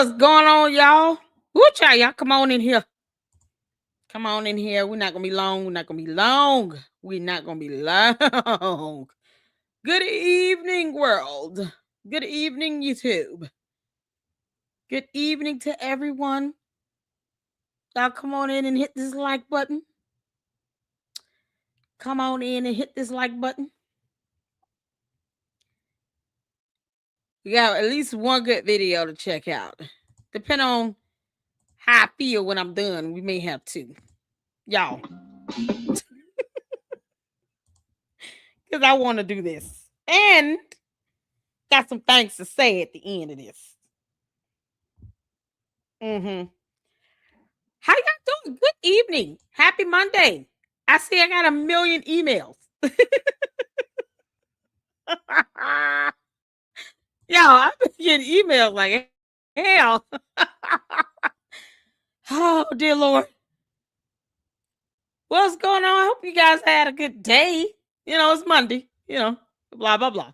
What's going on, y'all? Woo, child, y'all come on in here. Come on in here. We're not gonna be long. We're not gonna be long. We're not gonna be long. Good evening, world. Good evening, YouTube. Good evening to everyone. Y'all come on in and hit this like button. Come on in and hit this like button. We got at least one good video to check out. Depending on how I feel when I'm done, we may have two. Y'all. Because I want to do this. And got some things to say at the end of this. How y'all doing? Good evening. Happy Monday. I see I got a million emails. Yo, I've been getting emails like hell. Oh, dear Lord. What's going on? I hope you guys had a good day. It's Monday, blah, blah, blah.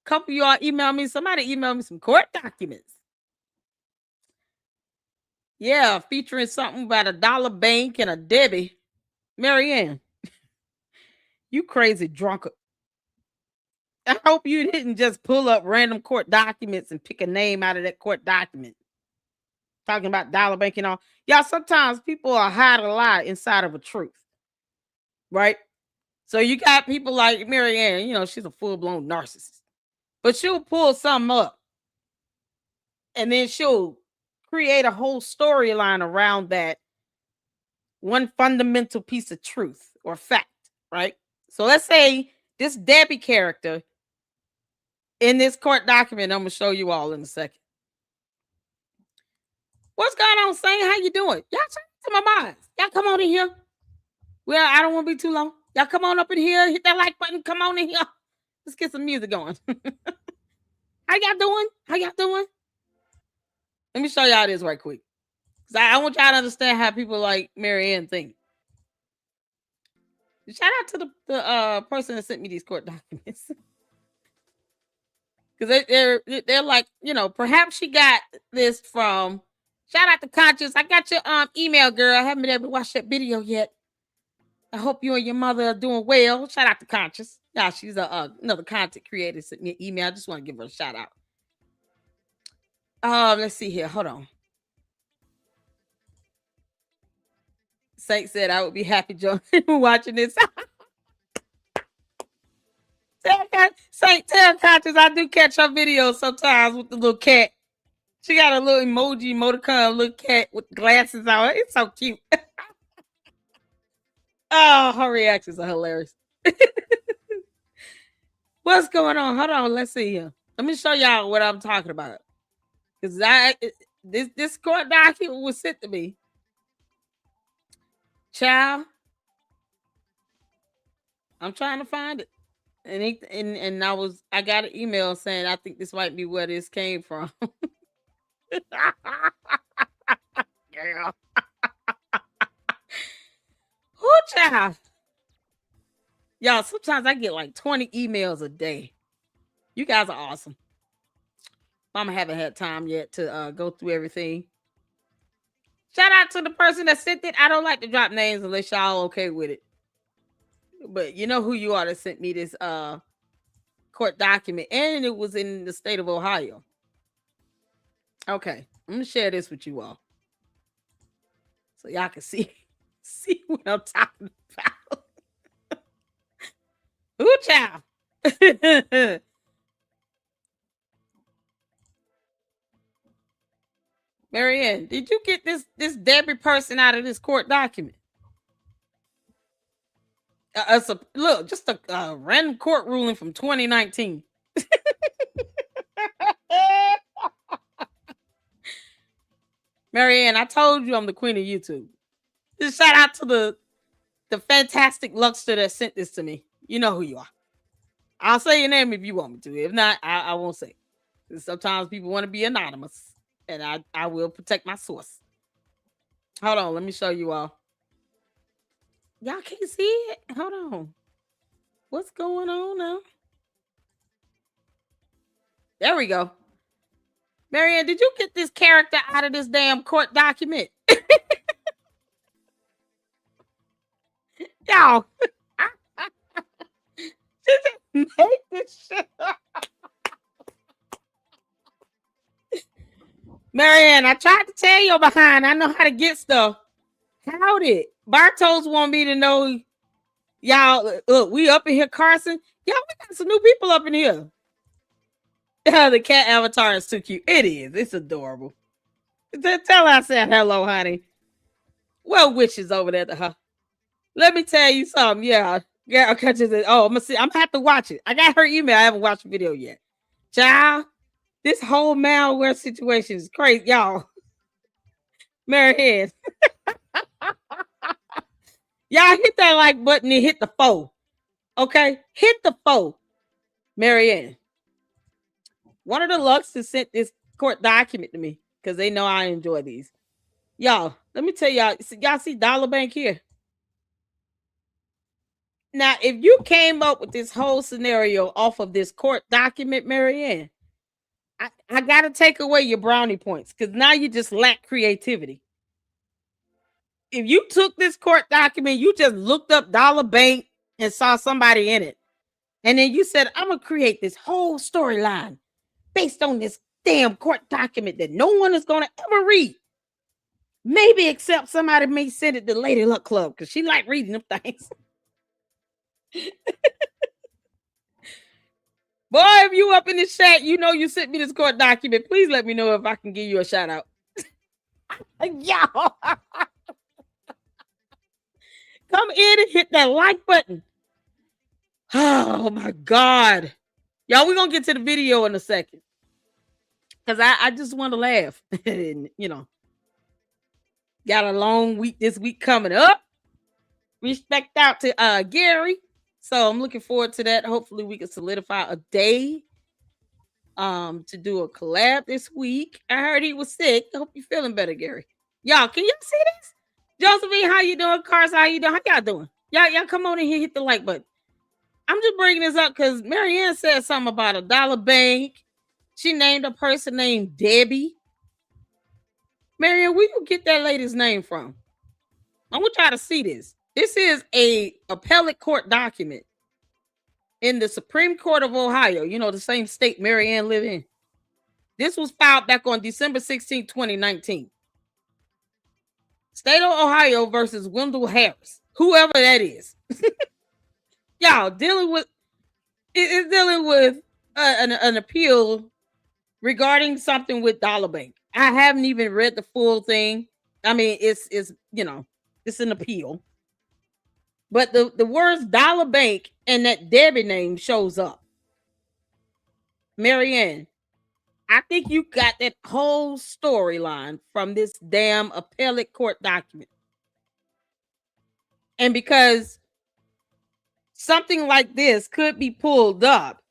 Couple of y'all emailed me. Somebody emailed me some court documents. Yeah, featuring something about a dollar bank and a Debbie. Marianne, you crazy drunkard. I hope you didn't just pull up random court documents and pick a name out of that court document. Talking about dollar bank and all. Y'all, sometimes people are hiding a lie inside of a truth. Right? So you got people like Marianne, she's a full-blown narcissist. But she'll pull something up. And then she'll create a whole storyline around that one fundamental piece of truth or fact, right? So let's say this Debbie character in this court document, I'm going to show you all in a second. What's going on, Saint? How you doing? Y'all turn to my minds. Y'all come on in here. Well, I don't want to be too long. Y'all come on up in here. Hit that like button. Come on in here. Let's get some music going. How y'all doing? How y'all doing? Let me show y'all this right quick. Because I want y'all to understand how people like Marianne think. Shout out to the person that sent me these court documents. Because they're like, perhaps she got this from... Shout out to Conscious. I got your email, girl. I haven't been able to watch that video yet. I hope you and your mother are doing well. Shout out to Conscious. Yeah, she's another content creator. Sent me an email. I just want to give her a shout out. Let's see here. Hold on. Saint said I would be happy joining watching this. Saint, tell Conscious I do catch her videos sometimes with the little cat. She got a little emoticon, little cat with glasses on. It's so cute. Oh, her reactions are hilarious. What's going on? Hold on. Let's see here. Let me show y'all what I'm talking about. Because this court document was sent to me. Child. I'm trying to find it. And I got an email saying I think this might be where this came from. Girl. Who child? Y'all, sometimes I get like 20 emails a day. You guys are awesome. Mama haven't had time yet to go through everything. Shout out to the person that sent it. I don't like to drop names unless y'all okay with it. But you know who you are that sent me this court document. And it was in the state of Ohio. Okay. I'm going to share this with you all. So y'all can see what I'm talking about. Ooh, child. Marianne, did you get this Debbie person out of this court document? Look, just a random court ruling from 2019. Marianne, I told you I'm the queen of YouTube. Just shout out to the fantastic Luxter that sent this to me. You know who you are. I'll say your name if you want me to. If not, I won't say. Sometimes people want to be anonymous. And I will protect my source. Hold on, let me show you all. Y'all can't see it? Hold on. What's going on now? There we go. Marianne, did you get this character out of this damn court document? Y'all, make this shit up. Marianne, I tried to tell you behind. I know how to get stuff. Howdy. Bartos want me to know, y'all, look, we up in here, Carson. Y'all, we got some new people up in here. The cat avatar is too cute. It is. It's adorable. Tell her I said hello, honey. Well wishes over there to her. Let me tell you something. Yeah. Yeah, okay. Oh, I'm gonna see. I'm gonna have to watch it. I got her email. I haven't watched the video yet. Child, this whole malware situation is crazy, y'all. Mary Head. Y'all hit that like button and hit the 4. Okay? Hit the 4. Marianne. One of the Luxes sent this court document to me because they know I enjoy these. Y'all, let me tell y'all see Dollar Bank here. Now, if you came up with this whole scenario off of this court document, Marianne, I got to take away your brownie points because now you just lack creativity. If you took this court document, you just looked up Dollar Bank and saw somebody in it. And then you said, I'm going to create this whole storyline based on this damn court document that no one is going to ever read. Maybe except somebody may send it to Lady Luck Club because she like reading them things. Boy, if you up in the chat, you know you sent me this court document. Please let me know if I can give you a shout out. Y'all. Come in and hit that like button. Oh my God. Y'all, we're going to get to the video in a second. Because I just want to laugh. And, you know, got a long week this week coming up. Respect out to Gary. So I'm looking forward to that. Hopefully we can solidify a day to do a collab this week. I heard he was sick. I hope you're feeling better, Gary. Y'all, can y'all see this? Josephine, how you doing? Carson, how you doing? How y'all doing? Y'all come on in here, hit the like button. I'm just bringing this up because Marianne said something about a dollar bank. She named a person named Debbie. Marianne, where you get that lady's name from? I want y'all to see this. This is a appellate court document in the Supreme Court of Ohio. You know, the same state Marianne live in. This was filed back on December 16, 2019. State of Ohio versus Wendell Harris. Whoever that is. Y'all, dealing with an appeal regarding something with Dollar Bank. I haven't even read the full thing. I mean, it's you know, it's an appeal. But the words Dollar Bank and that Debbie name shows up. Marianne, I think you got that whole storyline from this damn appellate court document. And because something like this could be pulled up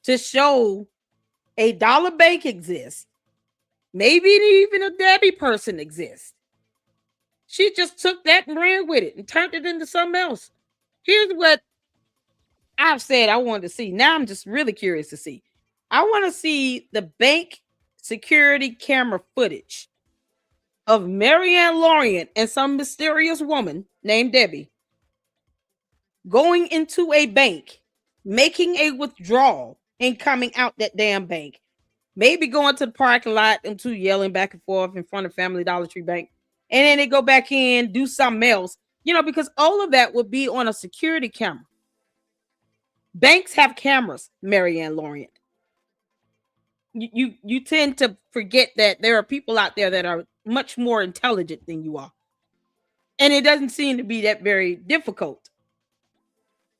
to show a Dollar Bank exists, maybe even a Debbie person exists. She just took that and ran with it and turned it into something else. Here's what I've said I wanted to see. Now I'm just really curious to see. I want to see the bank security camera footage of Marianne Lorient and some mysterious woman named Debbie going into a bank, making a withdrawal and coming out that damn bank. Maybe going to the parking lot, them two yelling back and forth in front of Family Dollar Tree Bank. And then they go back in, do something else, you know, because all of that would be on a security camera. Banks have cameras, Marianne Lorient. You tend to forget that there are people out there that are much more intelligent than you are. And it doesn't seem to be that very difficult.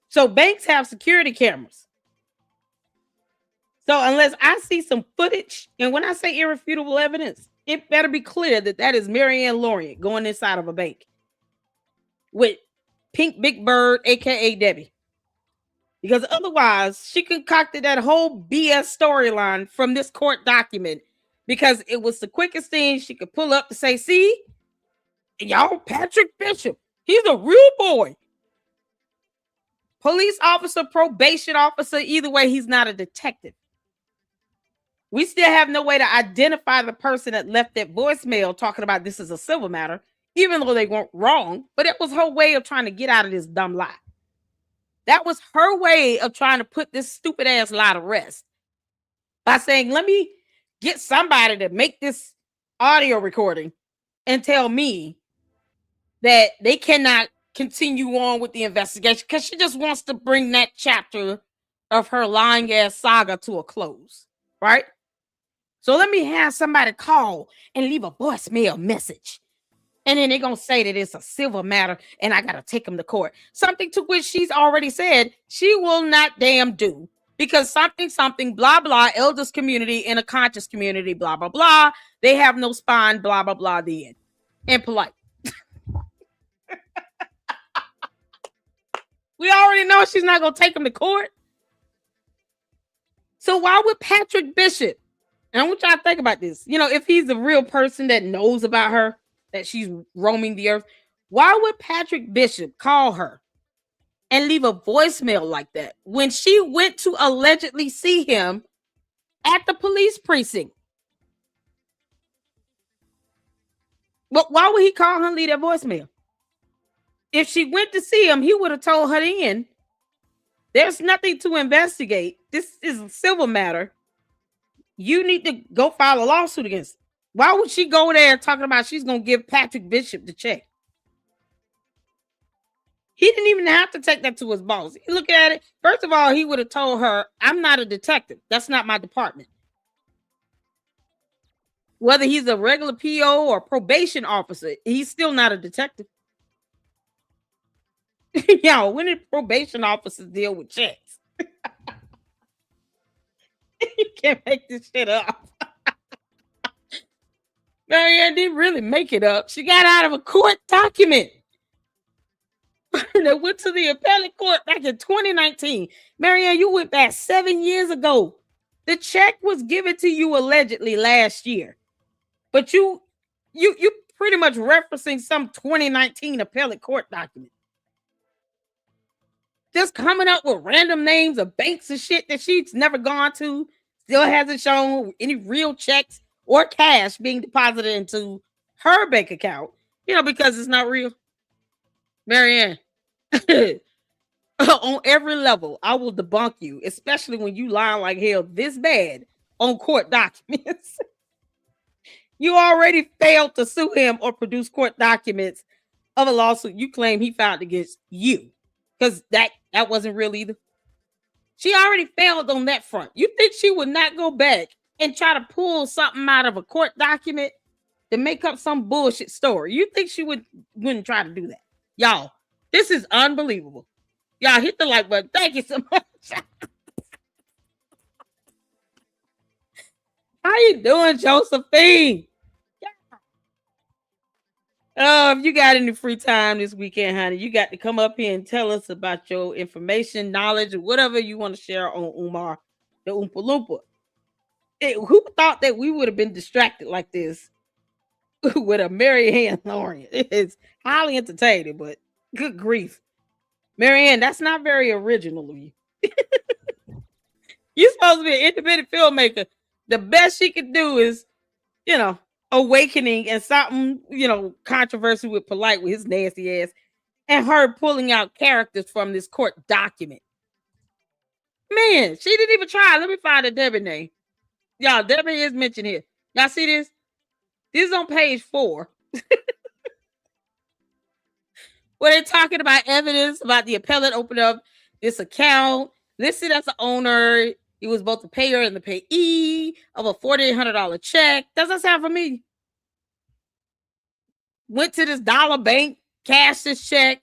So banks have security cameras. So unless I see some footage, and when I say irrefutable evidence, it better be clear that that is Marianne Lorient going inside of a bank with Pink Big Bird, a.k.a. Debbie. Because otherwise, she concocted that whole BS storyline from this court document because it was the quickest thing she could pull up to say, see, y'all, Patrick Bishop, he's a real boy. Police officer, probation officer, either way, he's not a detective. We still have no way to identify the person that left that voicemail talking about this is a civil matter, even though they weren't wrong. But it was her way of trying to get out of this dumb lie. That was her way of trying to put this stupid ass lie to rest by saying, let me get somebody to make this audio recording and tell me that they cannot continue on with the investigation because she just wants to bring that chapter of her lying ass saga to a close, right? So let me have somebody call and leave a voicemail message. And then they're going to say that it's a civil matter and I got to take them to court. Something to which she's already said she will not damn do. Because something, blah, blah, elders community in a conscious community, blah, blah, blah. They have no spine, blah, blah, blah, the end. And polite. We already know she's not going to take them to court. So why would Patrick Bishop, and I want y'all to think about this, if he's a real person that knows about her, that she's roaming the earth, why would Patrick Bishop call her and leave a voicemail like that when she went to allegedly see him at the police precinct? But why would he call her and leave that voicemail? If she went to see him, he would have told her then, there's nothing to investigate. This is a civil matter. You need to go file a lawsuit against him. Why would she go there talking about she's going to give Patrick Bishop the check? He didn't even have to take that to his boss. You look at it. First of all, he would have told her, I'm not a detective. That's not my department. Whether he's a regular PO or probation officer, he's still not a detective. Yo, when did probation officers deal with checks? You can't make this shit up. Marianne didn't really make it up. She got out of a court document that went to the appellate court back in 2019. Marianne, you went back 7 years ago. The check was given to you allegedly last year, but you pretty much referencing some 2019 appellate court document. Just coming up with random names of banks and shit that she's never gone to, still hasn't shown any real checks or cash being deposited into her bank account, because it's not real. Marianne, on every level, I will debunk you, especially when you lie like hell this bad on court documents. You already failed to sue him or produce court documents of a lawsuit you claim he filed against you. Because that wasn't real either. She already failed on that front. You think she would not go back and try to pull something out of a court document to make up some bullshit story? You think she wouldn't try to do that? Y'all, this is unbelievable. Y'all hit the like button. Thank you so much. How you doing, Josephine? If you got any free time this weekend, honey, you got to come up here and tell us about your information, knowledge, or whatever you want to share on Umar, the Oompa Loompa. Who thought that we would have been distracted like this with a Marianne Lawrence? It's highly entertaining, but good grief. Marianne, that's not very original of you. You're supposed to be an independent filmmaker. The best she could do is, awakening and something, controversy with Polite with his nasty ass, and her pulling out characters from this court document. Man, she didn't even try. Let me find the Debbie name. Y'all, Debbie is mentioned here. Y'all see this? This is on page 4. Where they're talking about evidence about the appellate opening up this account, listed as the owner. He was both the payer and the payee of a $4,800 check. Does that sound familiar? Went to this dollar bank, cashed this check.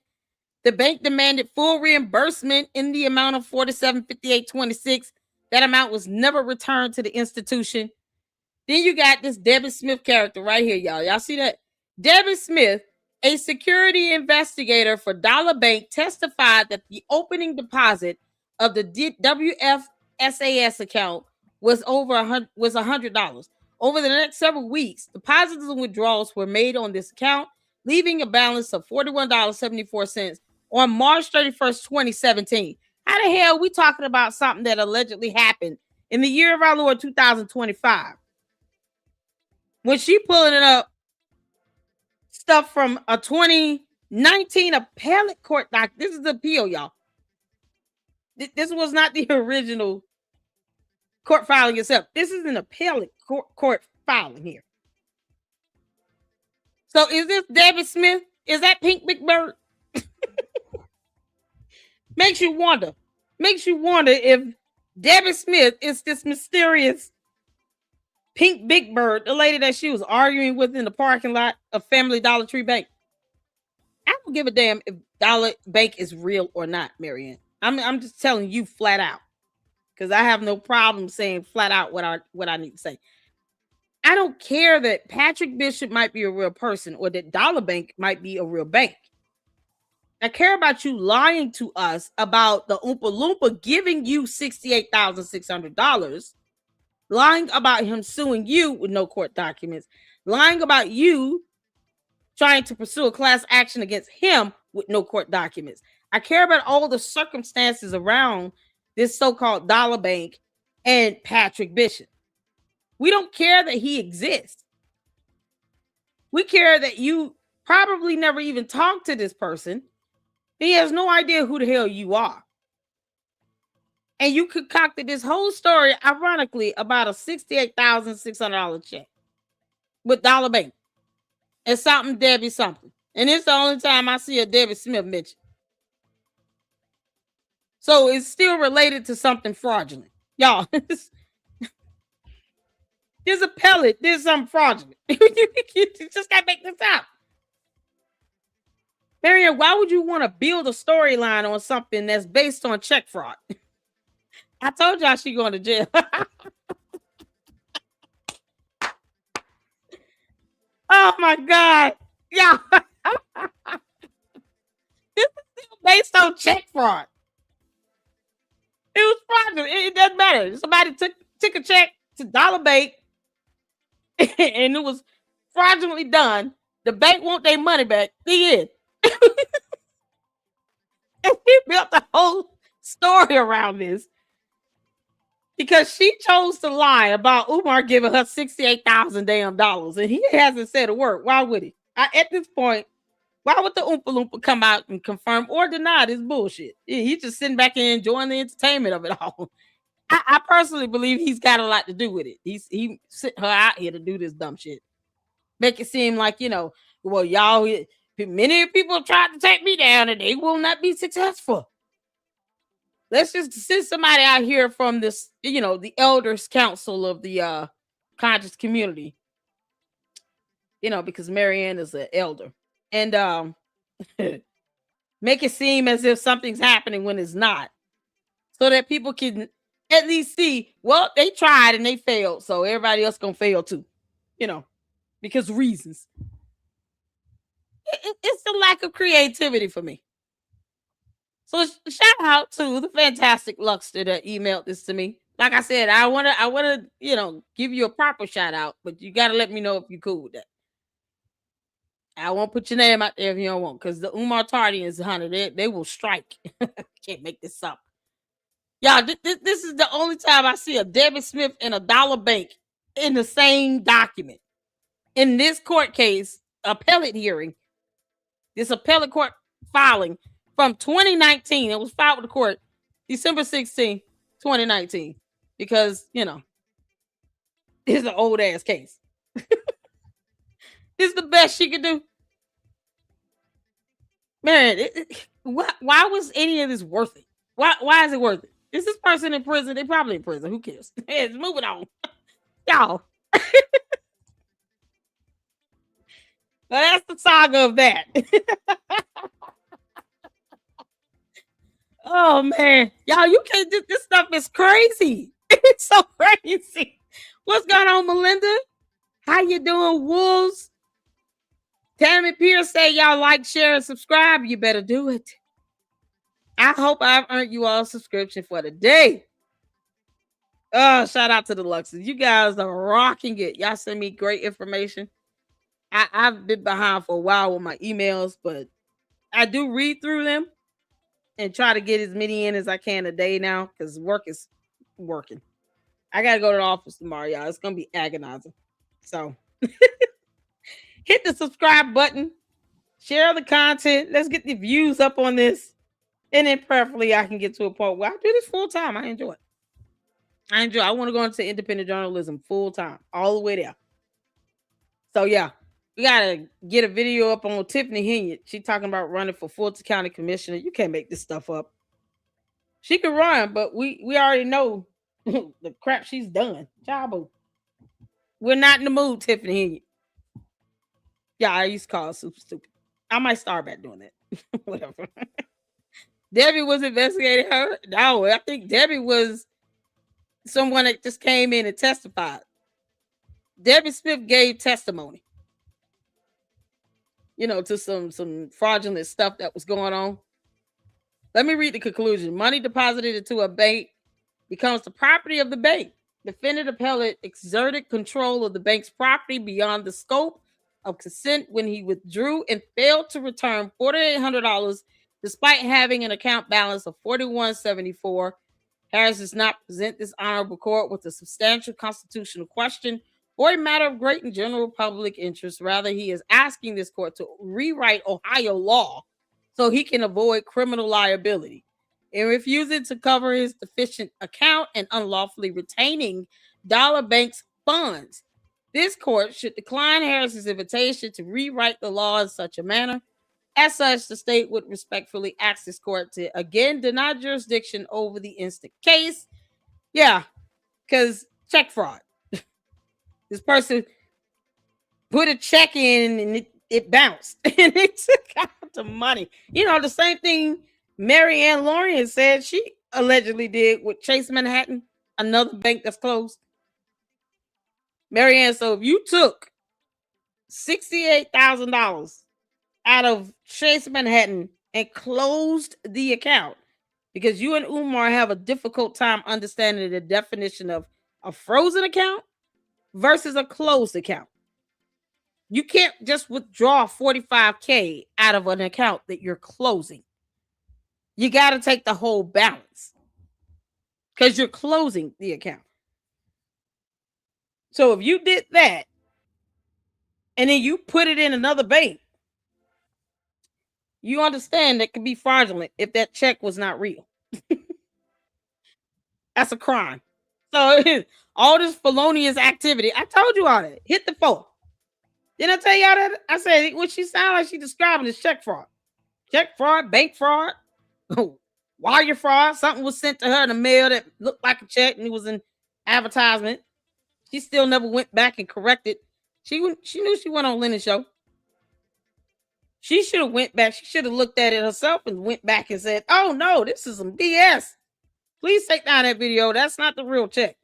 The bank demanded full reimbursement in the amount of $47.5826. That amount was never returned to the institution. Then you got this Debbie Smith character right here, y'all. Y'all see that? Debbie Smith, a security investigator for Dollar Bank, testified that the opening deposit of the WFSAS account was $100. Over the next several weeks, deposits and withdrawals were made on this account, leaving a balance of $41.74 on March 31st, 2017. How the hell are we talking about something that allegedly happened in the year of our Lord 2025, when she pulling it up stuff from a 2019 appellate court doc. This is the appeal, y'all. This was not the original court filing itself. This is an appellate court filing here. So is this Debbie Smith? Is that Pink Big Bird? Makes you wonder if Debbie Smith is this mysterious Pink Big Bird, the lady that she was arguing with in the parking lot of Family Dollar Tree Bank. I don't give a damn if Dollar Bank is real or not, Marianne. I'm just telling you flat out, because I have no problem saying flat out what I need to say. I don't care that Patrick Bishop might be a real person or that Dollar Bank might be a real bank. I care about you lying to us about the Oompa Loompa giving you $68,600, lying about him suing you with no court documents, lying about you trying to pursue a class action against him with no court documents. I care about all the circumstances around this so-called Dollar Bank and Patrick Bishop. We don't care that he exists. We care that you probably never even talked to this person. He has no idea who the hell you are. And you concocted this whole story, ironically, about a $68,600 check with Dollar Bank. And something Debbie something. And it's the only time I see a Debbie Smith mentioned. So it's still related to something fraudulent. Y'all, there's a pellet, there's something fraudulent. You just gotta make this up. Marianne, why would you want to build a storyline on something that's based on check fraud? I told y'all she going to jail. Oh my God. Yeah. This is still based on check fraud. It was fraudulent. It doesn't matter. Somebody took a check to Dollar Bank and it was fraudulently done. The bank want their money back. The end. And he built the whole story around this because she chose to lie about Umar giving her $68,000 damn dollars, and he hasn't said a word. Why would he? At this point, why would the Oompa Loompa come out and confirm or deny this bullshit? He's just sitting back and enjoying the entertainment of it all. I personally believe he's got a lot to do with it. He sent her out here to do this dumb shit. Make it seem like, well, y'all, many people have tried to take me down and they will not be successful. Let's just send somebody out here from this, the elders council of the conscious community, because Marianne is an elder, and make it seem as if something's happening when it's not, so that people can at least see, well, they tried and they failed, so everybody else gonna fail too, because reasons. It's the lack of creativity for me. So shout out to the fantastic Luxter that emailed this to me. Like I said, I wanna, give you a proper shout out, but you gotta let me know if you're cool with that. I won't put your name out there if you don't want, because the Umar Tardians, honey, they will strike. Can't make this up. Y'all, this is the only time I see a Debbie Smith and a Dollar Bank in the same document. In this court case, appellate hearing, this appellate court filing from 2019. It was filed with the court December 16, 2019. Because, it's an old ass case. This is the best she could do. Man, why was any of this worth it? Why is it worth it? Is this person in prison? They're probably in prison. Who cares? It's moving on. Y'all. Well, that's the saga of that. Oh man, y'all, you can't do this stuff. Is crazy. It's so crazy. What's going on, Melinda? How you doing, Wolves? Tammy Pierce say y'all like, share, and subscribe. You better do it. I hope I've earned you all a subscription for the day. Oh, shout out to the Luxes. You guys are rocking it. Y'all send me great information. I've been behind for a while with my emails, but I do read through them and try to get as many in as I can a day now because work is working. I gotta go to the office tomorrow, y'all. It's gonna be agonizing. So hit the subscribe button, share the content. Let's get the views up on this. And then preferably I can get to a point where I do this full time. I enjoy it. I want to go into independent journalism full time, all the way there. So yeah, we gotta get a video up on Tiffany Henyard. She talking about running for Fulton County Commissioner. You can't make this stuff up. She could run, but we already know the crap she's done. Jabo. We're not in the mood, Tiffany Henyard. Yeah, I used to call her super stupid. I might start back doing that. Whatever. Debbie was investigating her. No, I think Debbie was someone that just came in and testified. Debbie Smith gave testimony, to some fraudulent stuff that was going on. Let me read the conclusion. Money deposited into a bank becomes the property of the bank. Defendant appellate exerted control of the bank's property beyond the scope of consent when he withdrew and failed to return $4,800 despite having an account balance of $4,174. Harris does not present this honorable court with a substantial constitutional question or a matter of great and general public interest. Rather, he is asking this court to rewrite Ohio law so he can avoid criminal liability. In refusing to cover his deficient account and unlawfully retaining Dollar Bank's funds, this court should decline Harris's invitation to rewrite the law in such a manner. As such, the state would respectfully ask this court to again deny jurisdiction over the instant case. Yeah, because check fraud. This person put a check in and it bounced and it took out the money. The same thing Marianne Lawrence said she allegedly did with Chase Manhattan, another bank that's closed. Marianne, so if you took $68,000 out of Chase Manhattan and closed the account because you and Umar have a difficult time understanding the definition of a frozen account versus a closed account. You can't just withdraw $45,000 out of an account that you're closing. You got to take the whole balance because you're closing the account. So if you did that and then you put it in another bank, you understand that could be fraudulent if that check was not real. That's a crime. So all this felonious activity, I told you all that. Hit the 4. Didn't I tell y'all that? I said what she sounded like she describing is check fraud. Check fraud, bank fraud, wire fraud. Something was sent to her in the mail that looked like a check and it was an advertisement. She still never went back and corrected. She knew she went on Lennon show. She should have went back. She should have looked at it herself and went back and said, "Oh no, this is some BS. Please take down that video. That's not the real check."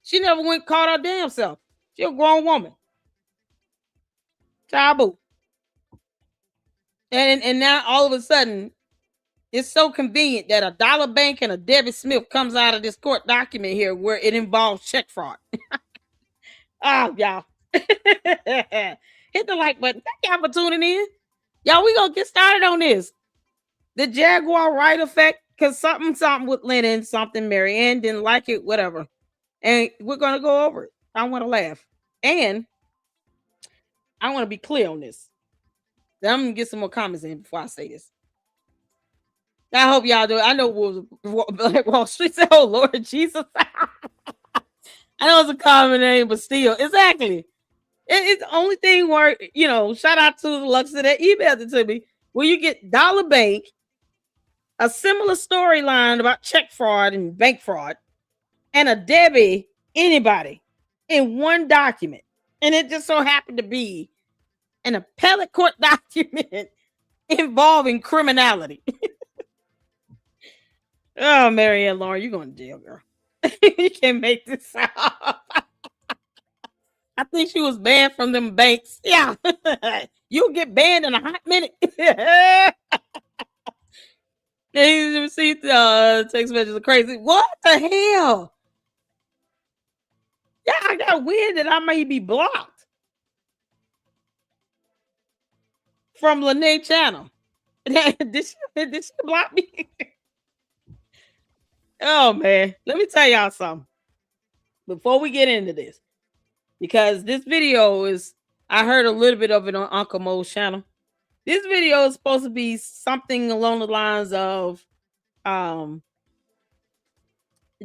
She never went caught her damn self. She's a grown woman. Taboo. And now all of a sudden, it's so convenient that a Dollar Bank and a Debbie Smith comes out of this court document here where it involves check fraud. Oh, y'all. Hit the like button. Thank y'all for tuning in. Y'all, we gonna get started on this. The Jaguar Wright effect, because something with Lenon, something Marianne didn't like it, whatever. And we're gonna go over it. I want to laugh. And I want to be clear on this. Then I'm gonna get some more comments in before I say this. I hope y'all do it. I know Black Wall Street said, "Oh Lord Jesus." I know it's a common name, but still, exactly. It's the only thing where, shout out to the Luxor that emailed it to me. Where you get Dollar Bank, a similar storyline about check fraud and bank fraud, and a Debbie, anybody, in one document. And it just so happened to be an appellate court document involving criminality. Oh, Marianne Lauren, you're going to jail, girl. You can't make this up. I think she was banned from them banks. Yeah. You'll get banned in a hot minute. They received text messages are crazy. What the hell? Yeah, I got weird that I may be blocked from Lene channel. Did she block me? Oh man, let me tell y'all something. before we get into this, because this video is, I heard a little bit of it on Uncle Mo's channel. This video is supposed to be something along the lines of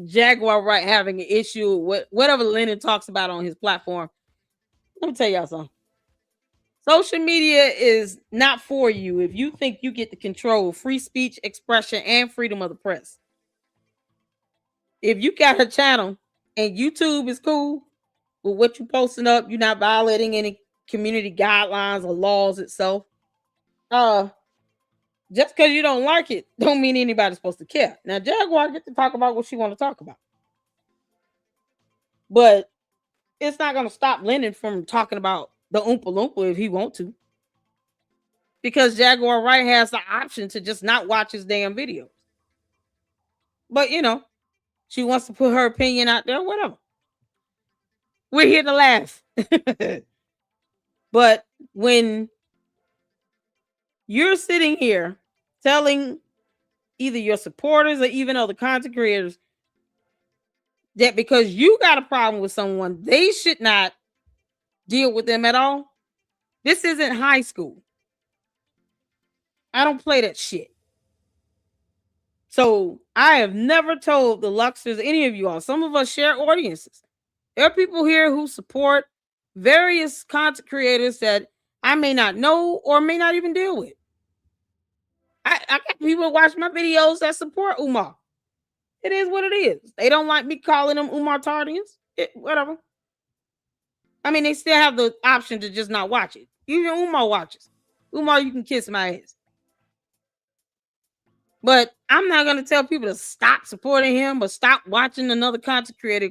Jaguar Wright having an issue with whatever Lenon talks about on his platform. Let me tell y'all something. Social media is not for you if you think you get to control free speech, expression, and freedom of the press. If you got a channel and YouTube is cool with what you're posting up, you're not violating any community guidelines or laws itself. Just because you don't like it, don't mean anybody's supposed to care. Now, Jaguar get to talk about what she want to talk about, but it's not going to stop Lenon from talking about the Oompa Loompa if he want to, because Jaguar Wright has the option to just not watch his damn videos. But you know, she wants to put her opinion out there. Whatever. We're here to laugh. But when you're sitting here telling either your supporters or even other content creators that because you got a problem with someone, they should not deal with them at all. This isn't high school. I don't play that shit. So I have never told the Luxers, any of you all, some of us share audiences. There are people here who support various content creators that I may not know or may not even deal with. I got people who watch my videos that support Umar. It is what it is. They don't like me calling them Umar Tardians. Whatever. I mean, they still have the option to just not watch it. Even Umar watches. Umar, you can kiss my ass. But I'm not going to tell people to stop supporting him or stop watching another content creator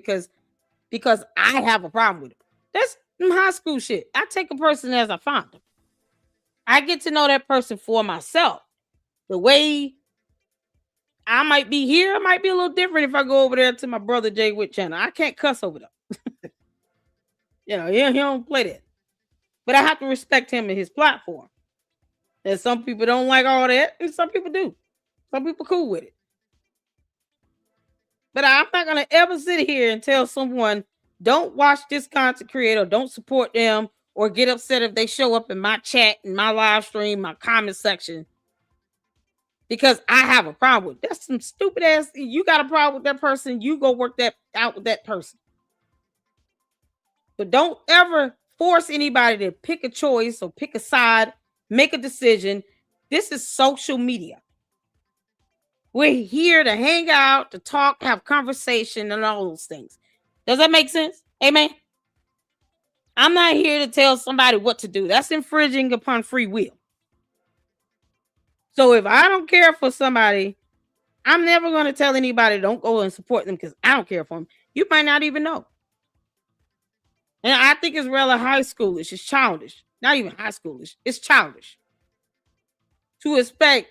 because I have a problem with it. That's some high school shit. I take a person as I find them. I get to know that person for myself. The way I might be here, it might be a little different if I go over there to my brother Jay Witt channel. I can't cuss over them. You know, he don't play that. But I have to respect him and his platform. And some people don't like all that, and some people do. Some people cool with it. But I'm not going to ever sit here and tell someone, don't watch this content creator, don't support them, or get upset if they show up in my chat, in my live stream, my comment section, because I have a problem with it. That's some stupid ass. You got a problem with that person, you go work that out with that person. But don't ever force anybody to pick a choice or pick a side, make a decision. This is social media. We're here to hang out, to talk, have conversation, and all those things. Does that make sense? Amen? I'm not here to tell somebody what to do. That's infringing upon free will. So if I don't care for somebody, I'm never going to tell anybody don't go and support them because I don't care for them. You might not even know. And I think it's rather high schoolish. It's childish. Not even high schoolish. It's childish to expect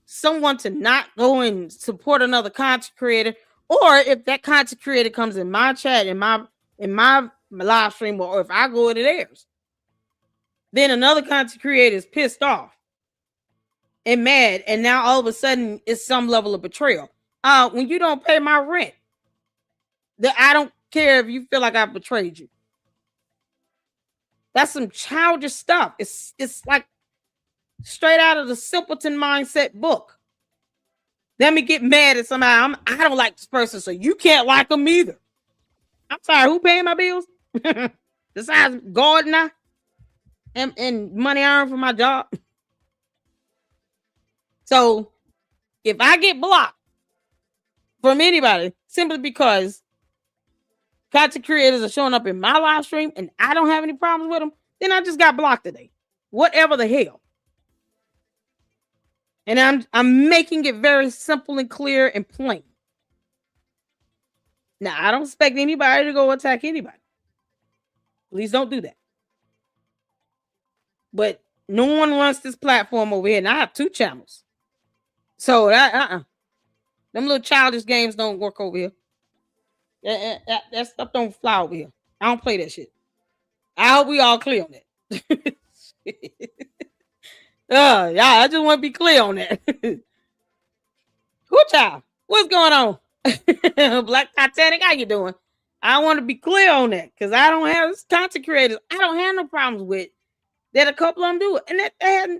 someone to not go and support another content creator, or if that content creator comes in my chat, in my live stream, or if I go into theirs, then another content creator is pissed off and mad, and now all of a sudden it's some level of betrayal. When you don't pay my rent, I don't care if you feel like I betrayed you. That's some childish stuff. It's like straight out of the Simpleton Mindset book. Let me get mad at somebody. I don't like this person, so you can't like them either. I'm sorry, who paying my bills? Besides God and I, and money I earn from my job. So if I get blocked from anybody simply because content creators are showing up in my live stream and I don't have any problems with them, then I just got blocked today. Whatever the hell. And I'm making it very simple and clear and plain. Now, I don't expect anybody to go attack anybody. Please don't do that. But no one runs this platform over here. And I have 2 channels. So them little childish games don't work over here. That stuff don't fly over here. I don't play that shit. I hope we all clear on that. Yeah, I just want to be clear on that. Who child? What's going on? Black Titanic, how you doing? I want to be clear on that because I don't have content creators. I don't have no problems with that. A couple of them do it, and that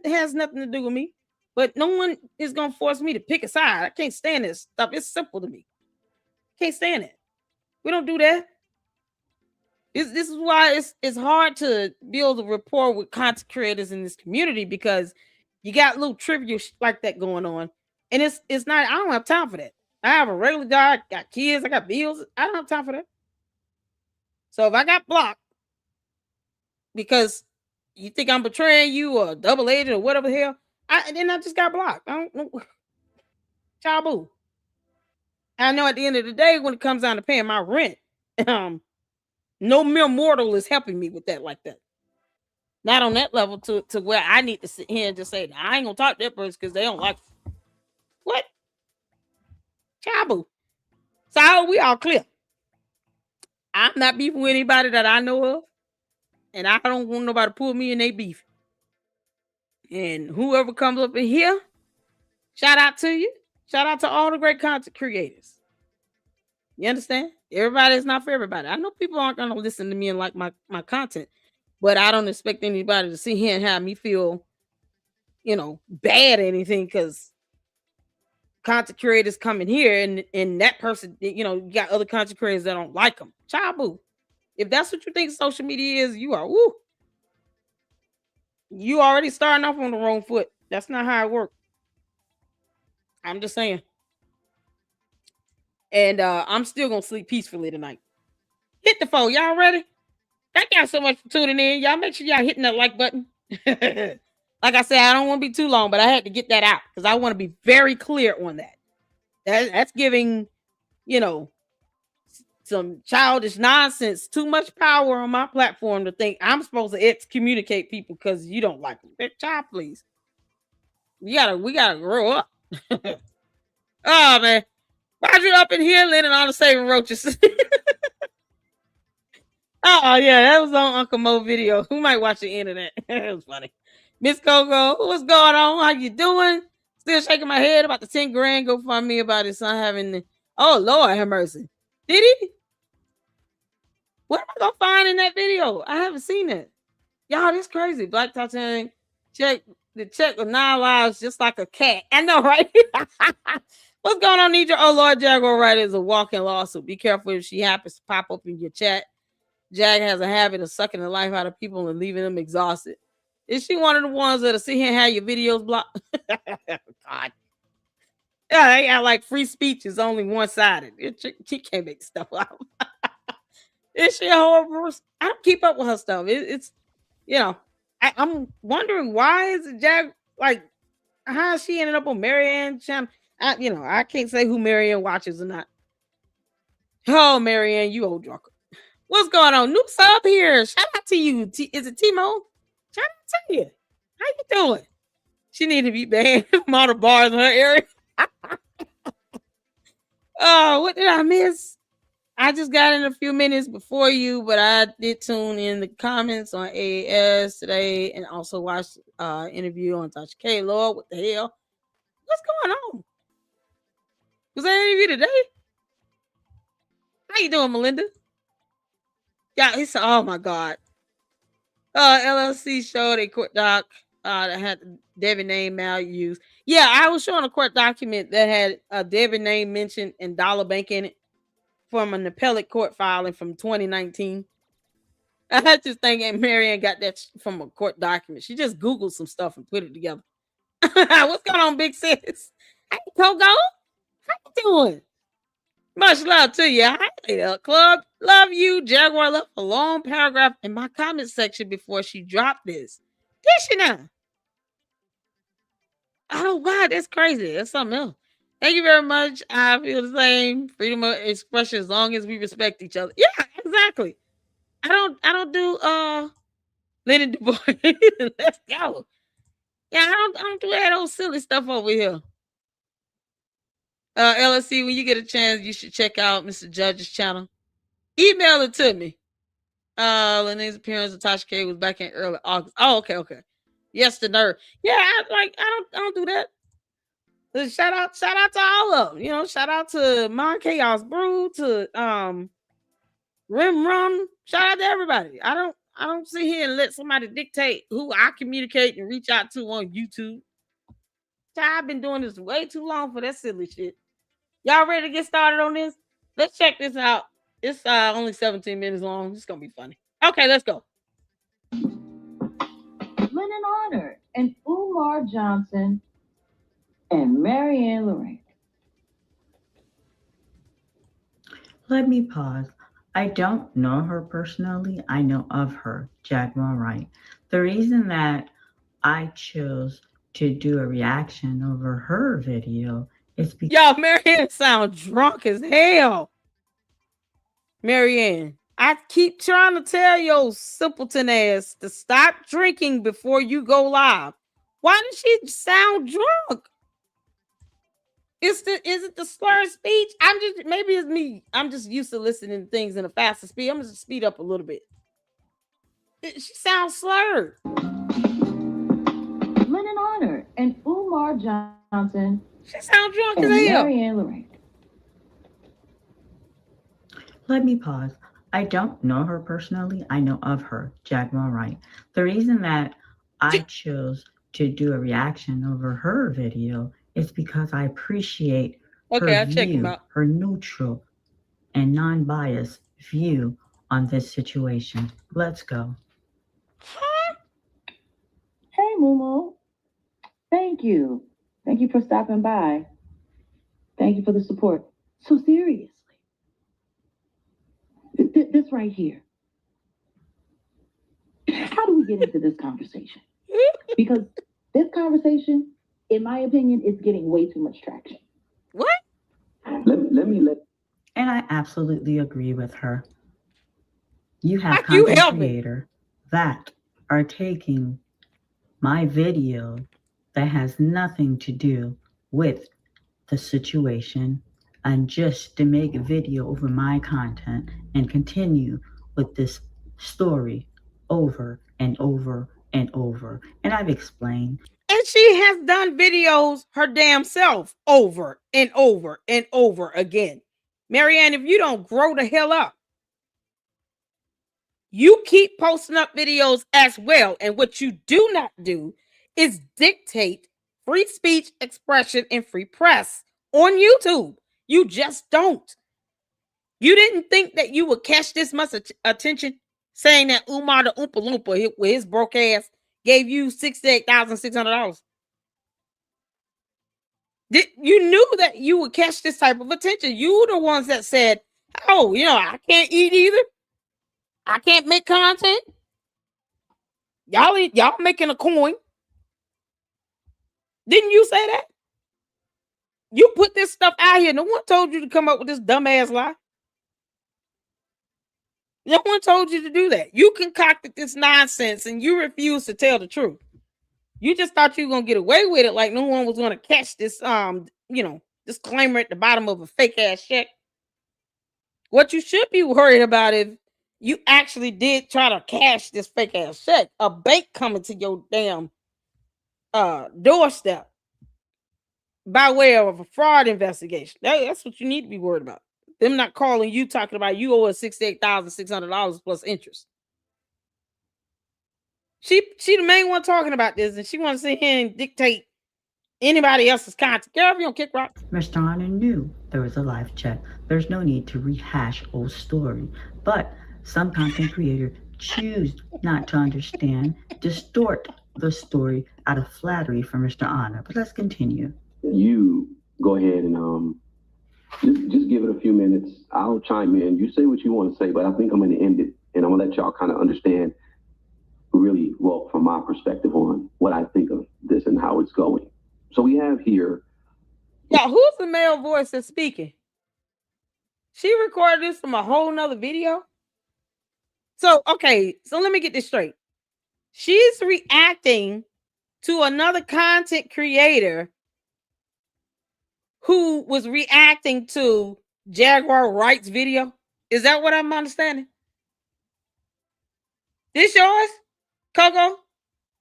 has nothing to do with me. But no one is gonna force me to pick a side. I can't stand this stuff. It's simple to me. Can't stand it. We don't do that. This is why it's hard to build a rapport with content creators in this community because you got little trivia like that going on, and it's not. I don't have time for that. I have a regular job, got kids, I got bills. I don't have time for that. So if I got blocked because you think I'm betraying you or double agent or whatever the hell, then I just got blocked. I don't know. Chabu. I know at the end of the day, when it comes down to paying my rent, no mere mortal is helping me with that like that. Not on that level to where I need to sit here and just say, I ain't gonna talk to that person because they don't like me. What? Chabu. So we all clear. I'm not beefing with anybody that I know of, and I don't want nobody to pull me in their beef. And whoever comes up in here, shout out to you. Shout out to all the great content creators. You understand? Everybody is not for everybody. I know people aren't going to listen to me and like my content, but I don't expect anybody to sit here and have me feel, bad or anything because content creators come in here and that person, you got other content creators that don't like them. Chabu. If that's what you think social media is, you are, woo. You already starting off on the wrong foot. That's not how it works. I'm just saying. And I'm still gonna sleep peacefully tonight. Hit the phone. Y'all ready? Thank y'all so much for tuning in. Y'all make sure y'all hitting that like button. Like I said, I don't want to be too long, but I had to get that out because I want to be very clear on that. That's giving, some childish nonsense, too much power on my platform to think I'm supposed to excommunicate people because you don't like them. Child, please. We gotta grow up. Oh man. Why'd you up in here letting all the saving roaches? Oh yeah, that was on Uncle Mo video. Who might watch the end of that? It was funny. Miss Coco, what's going on? How you doing? Still shaking my head about the 10 grand. Go find me about his son having the. Oh Lord have mercy. Did he? What am I gonna find in that video? I haven't seen it. Y'all, this crazy. Black Titanic check of 9 lives just like a cat. I know, right? What's going on, Nidra? Oh Lord, Jaguar Wright is a walking lawsuit. Be careful if she happens to pop up in your chat. Jag has a habit of sucking the life out of people and leaving them exhausted. Is she one of the ones that'll sit here and have your videos blocked? God. Yeah, they got like free speech is only one-sided. She can't make stuff up. Is she a horrible? I don't keep up with her stuff. It's I'm wondering why is it Jag like how she ended up on Marianne channel. I can't say who Marianne watches or not. Oh, Marianne, you old drunker. What's going on? New sub here. Shout out to you. Is it Timo? Shout out to you. How you doing? She need to be banned from all the bars in her area. Oh, what did I miss? I just got in a few minutes before you, but I did tune in the comments on AAS today and also watched interview on Tasha K. Lord, what the hell? What's going on? Was that interview today? How you doing, Melinda? Yeah, he said, oh my God. LLC showed a court doc that had the Debbie name now used. Yeah, I was showing a court document that had a Debbie name mentioned and Dollar Bank in it from an appellate court filing from 2019. I just think Marianne got that from a court document. She just Googled some stuff and put it together. What's going on, Big Sis? Hey, Coco. How you doing? Much love to you. Hi, Club. Love you. Jaguar left a long paragraph in my comment section before she dropped this. Did she now? Oh, God, that's crazy. That's something else. Thank you very much. I feel the same. Freedom of expression as long as we respect each other. Yeah, exactly. I don't do Lennon Du Bois. Let's go. Yeah, I don't do that old silly stuff over here. LSC, when you get a chance, you should check out Mr. Judge's channel. Email it to me. Lene's appearance of Tasha K was back in early August. Oh, okay. Yes, the nerve. Yeah, I don't do that. Shout out to all of them. You know, shout out to Mon Chaos Brew, to Rim Rum. Shout out to everybody. I don't sit here and let somebody dictate who I communicate and reach out to on YouTube. I've been doing this way too long for that silly shit. Y'all ready to get started on this? Let's check this out. It's only 17 minutes long. It's gonna be funny. Okay, let's go. Lenon Honor and Umar Johnson and Marianne Lorraine. Let me pause. I don't know her personally. I know of her, Jaguar Wright. The reason that I chose to do a reaction over her video is because Y'all, Marianne sound drunk as hell. Marianne, I keep trying to tell your simpleton ass to stop drinking before you go live. Why does she sound drunk? Is it the slur speech? Maybe it's me. I'm just used to listening to things in a faster speed. I'm just speed up a little bit. She sounds slurred. Lenon Honor and Umar Johnson. She sounds drunk and as hell. Marianne Lorraine. Let me pause. I don't know her personally. I know of her, Jaguar Wright. The reason that I chose to do a reaction over her video is because I appreciate her view, her neutral and non-biased view on this situation. Let's go. Hey, Mumu. Thank you. Thank you for stopping by. Thank you for the support. So seriously, this right here. How do we get into this conversation? Because this conversation, in my opinion, is getting way too much traction. What? And I absolutely agree with her. You have content creators that are taking my video that has nothing to do with the situation and just to make a video over my content and continue with this story over and over and over. And I've explained. And she has done videos her damn self over and over and over again. Marianne, if you don't grow the hell up, you keep posting up videos as well. And what you do not do is dictate free speech, expression, and free press on YouTube. You just don't. You didn't think that you would catch this much attention saying that Umar the Oompa Loompa with his broke ass gave you $68,600. You knew that you would catch this type of attention. You were the ones that said, oh, I can't eat either. I can't make content. Y'all making a coin. Didn't you say that? You put this stuff out here. No one told you to come up with this dumbass lie. No one told you to do that. You concocted this nonsense and you refused to tell the truth. You just thought you were gonna get away with it, like no one was gonna catch this disclaimer at the bottom of a fake ass check. What you should be worried about if you actually did try to cash this fake ass check, a bank coming to your damn doorstep by way of a fraud investigation. That's what you need to be worried about. Them not calling you talking about you owe us $68,600 plus interest. She the main one talking about this, and she wants to sit here and dictate anybody else's content. Girl, if you don't kick rock. Mr. Honor knew there was a live chat. There's no need to rehash old story. But some content creators choose not to understand, distort the story out of flattery for Mr. Honor. But let's continue. You go ahead and just give it a few minutes. I'll chime in. You say what you want to say, but I think I'm going to end it, and I'm going to let y'all kind of understand really well from my perspective on what I think of this and how it's going. So we have here. Yeah, who's the male voice that's speaking? She recorded this from a whole nother video. So let me get this straight. She's reacting to another content creator who was reacting to Jaguar Wright's video. Is that what I'm understanding? This yours, Coco?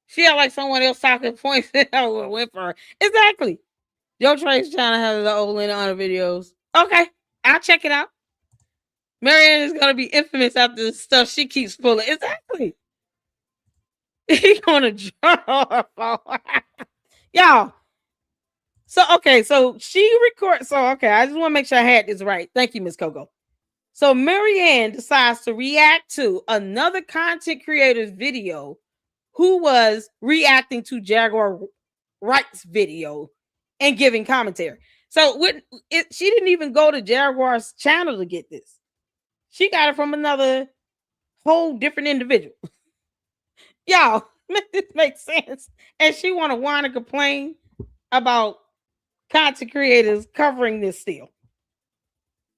She had like someone else talking points. Went for her. Exactly. Yo Trey's trying to have the old Lenon Honor videos. Okay, I'll check it out. Marianne is gonna be infamous after the stuff she keeps pulling. Exactly. He's gonna draw y'all. So she records. So okay, I just want to make sure I had this right. Thank you, Miss Coco. So Marianne decides to react to another content creator's video who was reacting to Jaguar Wright's video and giving commentary. So she didn't even go to Jaguar's channel to get this. She got it from another whole different individual. Y'all, this makes sense. And she want to whine and complain about content creators covering this still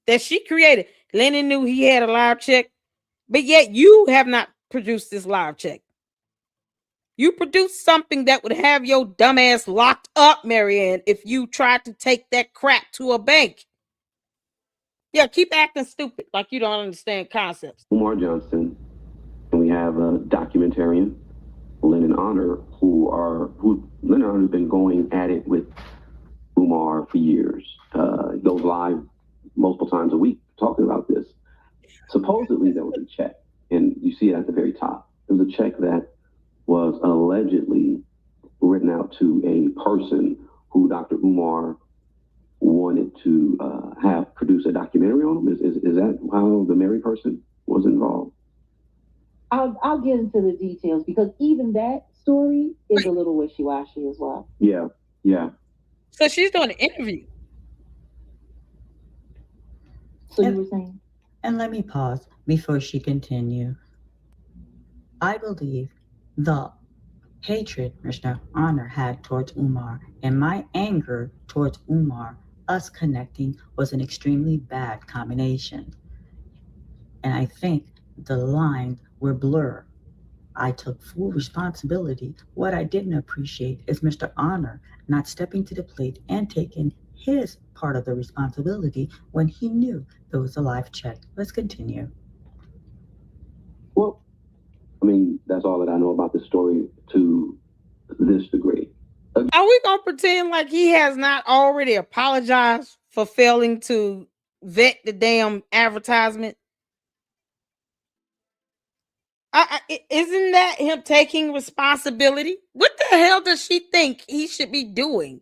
that she created. Lenon knew he had a live check, but yet you have not produced this live check. You produced something that would have your dumbass locked up, Marianne, if you tried to take that crap to a bank. Yeah, keep acting stupid like you don't understand concepts. Umar Johnson, and we have a documentarian, Lenon Honor, who Lenon Honor has been going at it with Umar for years. He goes live multiple times a week talking about this. Supposedly there was a check, and you see it at the very top. There was a check that was allegedly written out to a person who Dr. Umar wanted to have produce a documentary on him. Is that how the Mary person was involved? I'll get into the details because even that story is a little wishy-washy as well. Yeah. So she's doing an interview. So you were saying? And let me pause before she continue. I believe the hatred Mr. Honor had towards Umar and my anger towards Umar, us connecting, was an extremely bad combination. And I think the lines were blurred. I took full responsibility. What I didn't appreciate is Mr. Honor not stepping to the plate and taking his part of the responsibility when he knew there was a live check. Let's continue. Well, I mean, that's all that I know about the story to this degree. Are we going to pretend like he has not already apologized for failing to vet the damn advertisement? Isn't that him taking responsibility? What the hell does she think he should be doing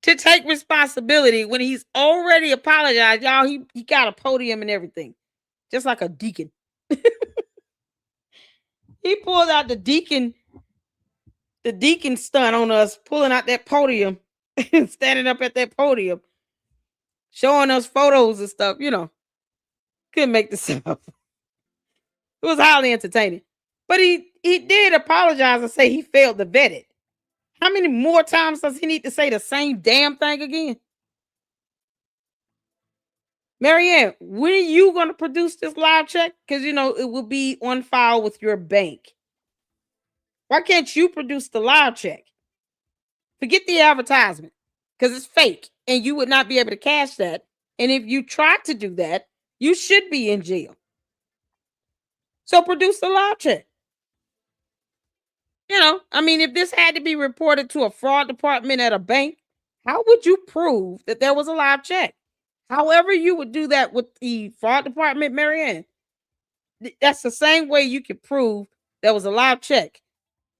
to take responsibility when he's already apologized? Y'all, he got a podium and everything, just like a deacon. He pulled out the deacon stunt on us, pulling out that podium and standing up at that podium, showing us photos and stuff. You know, couldn't make this up. It was highly entertaining. But he did apologize and say he failed to vet it. How many more times does he need to say the same damn thing again? Marianne, when are you going to produce this live check? Because, you know, it will be on file with your bank. Why can't you produce the live check? Forget the advertisement because it's fake and you would not be able to cash that. And if you try to do that, you should be in jail. So produce the live check. You know, I mean, if this had to be reported to a fraud department at a bank, how would you prove that there was a live check? However you would do that with the fraud department, Marianne, that's the same way you can prove there was a live check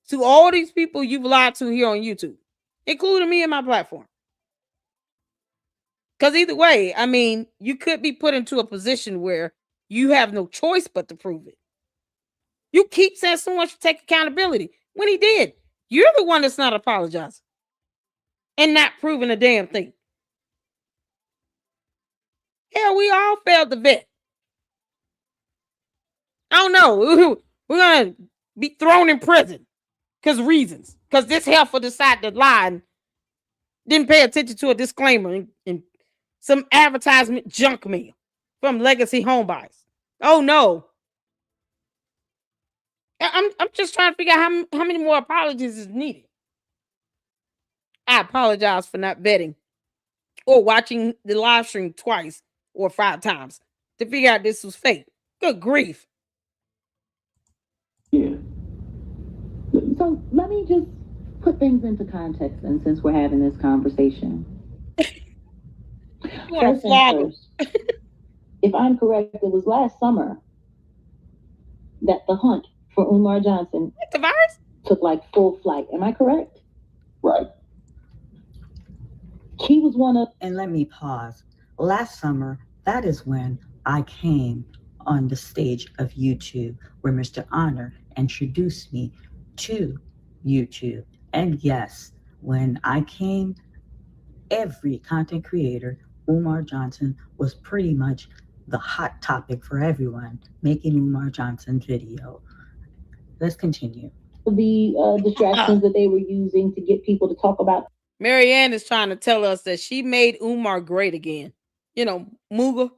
to all these people you've lied to here on YouTube, including me and my platform. Because either way, I mean, you could be put into a position where you have no choice but to prove it. You keep saying someone should take accountability when he did. You're the one that's not apologizing and not proving a damn thing. Hell, we all failed to vet. I don't know. We're going to be thrown in prison because this heifer decided to lie and didn't pay attention to a disclaimer and some advertisement junk mail from Legacy Homebuyers. Oh, no. I'm just trying to figure out how many more apologies is needed. I apologize for not vetting or watching the live stream twice or 5 times to figure out this was fake. Good grief. Yeah. So let me just put things into context, and since we're having this conversation, first things first, if I'm correct, it was last summer that the hunt for Umar Johnson took like full flight. Am I correct? Right. He was one of. And let me pause. Last summer, that is when I came on the stage of YouTube, where Mr. Honor introduced me to YouTube. And yes, when I came, every content creator, Umar Johnson, was pretty much the hot topic for everyone, making Umar Johnson's video. Let's continue. The distractions that they were using to get people to talk about. Marianne is trying to tell us that she made Umar great again. You know, Muga.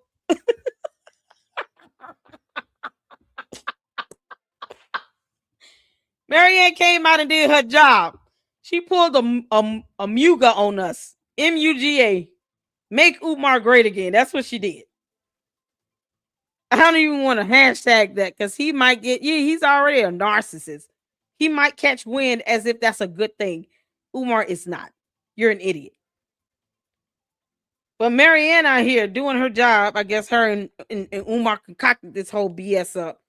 Marianne came out and did her job. She pulled a Muga on us. M-U-G-A. Make Umar great again. That's what she did. I don't even want to hashtag that because he might get, he's already a narcissist. He might catch wind as if that's a good thing. Umar is not. You're an idiot. But Marianne out here doing her job. I guess her and Umar concocted this whole BS up.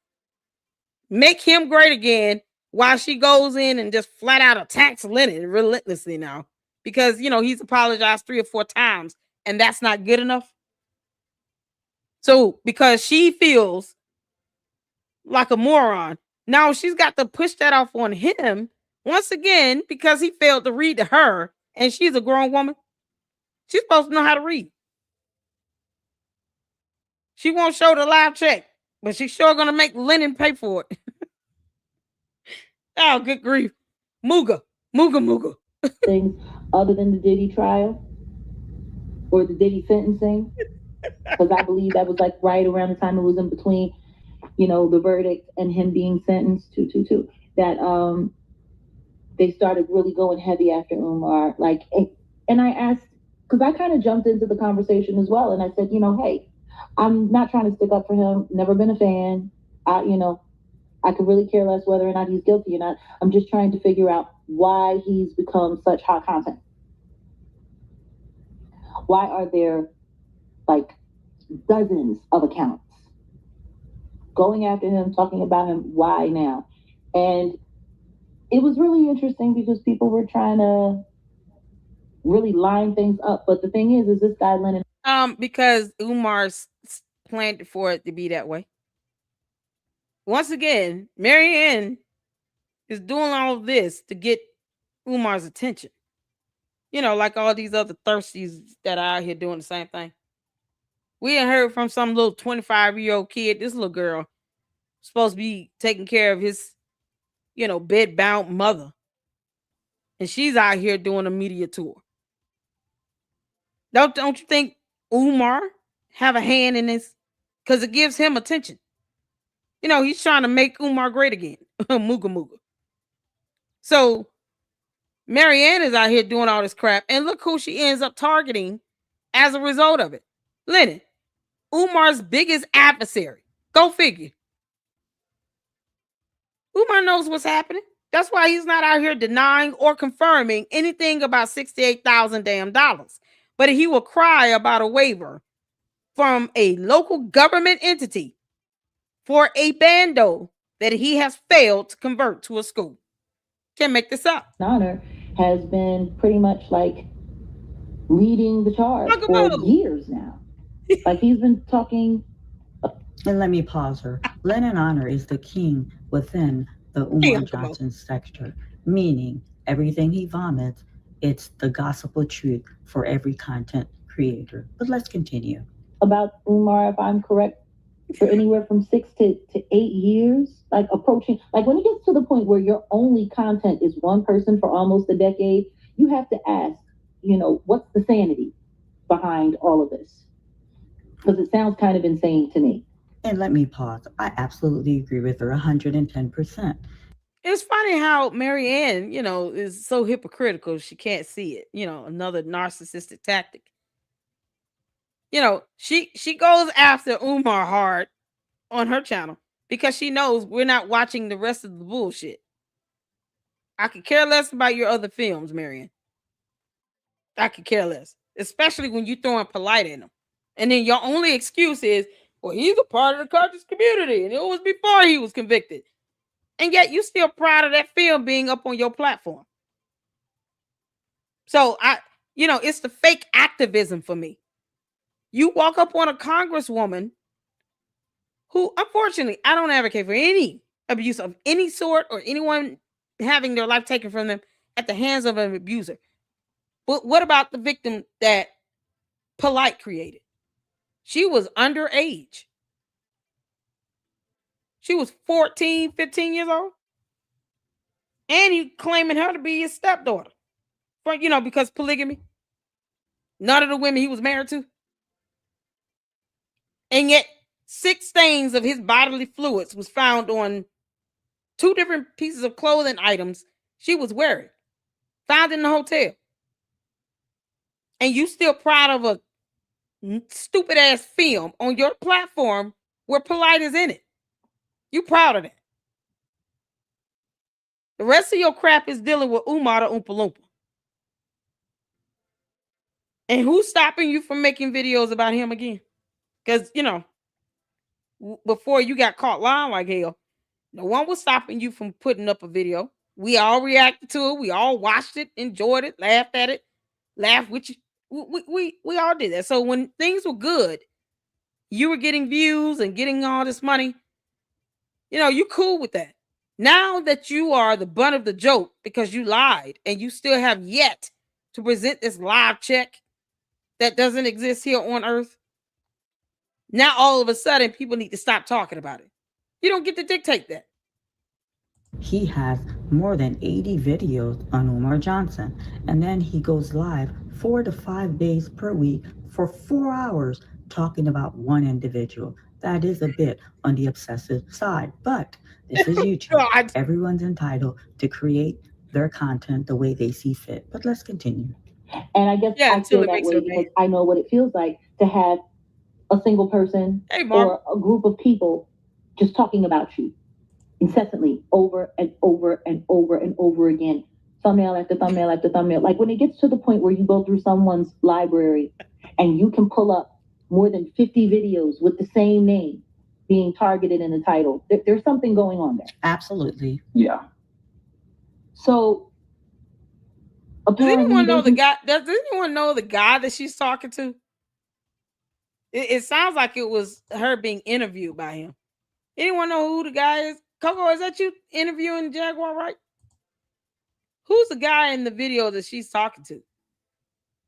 Make him great again while she goes in and just flat out attacks Lenon relentlessly now. Because, he's apologized 3 or 4 times and that's not good enough. So, because she feels like a moron, now she's got to push that off on him once again because he failed to read to her and she's a grown woman. She's supposed to know how to read. She won't show the live check, but she's sure going to make Lenon pay for it. Oh, good grief. Muga. Things other than the Diddy trial or the Diddy sentencing. Because I believe that was like right around the time it was in between, the verdict and him being sentenced to that they started really going heavy after Umar. And I asked, because I kind of jumped into the conversation as well, and I said, hey, I'm not trying to stick up for him. Never been a fan. I could really care less whether or not he's guilty or not. I'm just trying to figure out why he's become such hot content. Why are there dozens of accounts going after him, talking about him? Why now? And it was really interesting because people were trying to really line things up. But the thing is this guy Lenon. Because Umar's planned for it to be that way. Once again, Marianne is doing all of this to get Umar's attention. Like all these other thirsties that are out here doing the same thing. We ain't heard from some little 25-year-old kid. This little girl supposed to be taking care of his, bed-bound mother. And she's out here doing a media tour. Don't you think Umar have a hand in this? Because it gives him attention. He's trying to make Umar great again. Muga. So Marianne is out here doing all this crap. And look who she ends up targeting as a result of it. Lenon, Umar's biggest adversary. Go figure. Umar knows what's happening. That's why he's not out here denying or confirming anything about $68,000 damn dollars. But he will cry about a waiver from a local government entity for a bando that he has failed to convert to a school. Can't make this up. Honor has been pretty much leading the charge for years now. He's been talking. And let me pause her. Lenon Honor is the king within the Umar Johnson sector, meaning everything he vomits, it's the gospel truth for every content creator. But let's continue. About Umar, if I'm correct, for anywhere from 6 to 8 years, approaching, when it gets to the point where your only content is one person for almost a decade, you have to ask, what's the sanity behind all of this? Because it sounds kind of insane to me. And let me pause. I absolutely agree with her 110%. It's funny how Marianne, is so hypocritical she can't see it. Another narcissistic tactic. She goes after Umar hard on her channel because she knows we're not watching the rest of the bullshit. I could care less about your other films, Marion. I could care less, especially when you throwing polite in them. And then your only excuse is, well, he's a part of the conscious community, and it was before he was convicted. And yet you still proud of that film being up on your platform. So it's the fake activism for me. You walk up on a congresswoman who, unfortunately, I don't advocate for any abuse of any sort or anyone having their life taken from them at the hands of an abuser. But what about the victim that Polite created? She was underage. She was 14, 15 years old. And he claiming her to be his stepdaughter. Because polygamy. None of the women he was married to. And yet 6 stains of his bodily fluids was found on 2 different pieces of clothing items she was wearing. Found in the hotel. And you still proud of a stupid ass film on your platform where Polite is in it. You proud of that. The rest of your crap is dealing with Umar the Oompa Loompa. And who's stopping you from making videos about him again? Because, before you got caught lying like hell, no one was stopping you from putting up a video. We all reacted to it. We all watched it, enjoyed it, laughed at it, laughed with you. We all did that. So when things were good, you were getting views and getting all this money. You cool with that. Now that you are the butt of the joke because you lied and you still have yet to present this live check that doesn't exist here on Earth, now all of a sudden people need to stop talking about it. You don't get to dictate that. He has more than 80 videos on Umar Johnson, and then he goes live 4 to 5 days per week for 4 hours talking about one individual. That is a bit on the obsessive side, but this is YouTube. Everyone's entitled to create their content the way they see fit. But let's continue. And I guess I feel that way because I know what it feels like to have a single person or a group of people just talking about you incessantly over and over and over and over again. Thumbnail after thumbnail after thumbnail. Like when it gets to the point where you go through someone's library and you can pull up more than 50 videos with the same name being targeted in the title. There's something going on there. Absolutely. Yeah. So does anyone know the guy? Does anyone know the guy that she's talking to? It sounds like it was her being interviewed by him. Anyone know who the guy is? Coco, is that you interviewing Jaguar, right? Who's the guy in the video that she's talking to?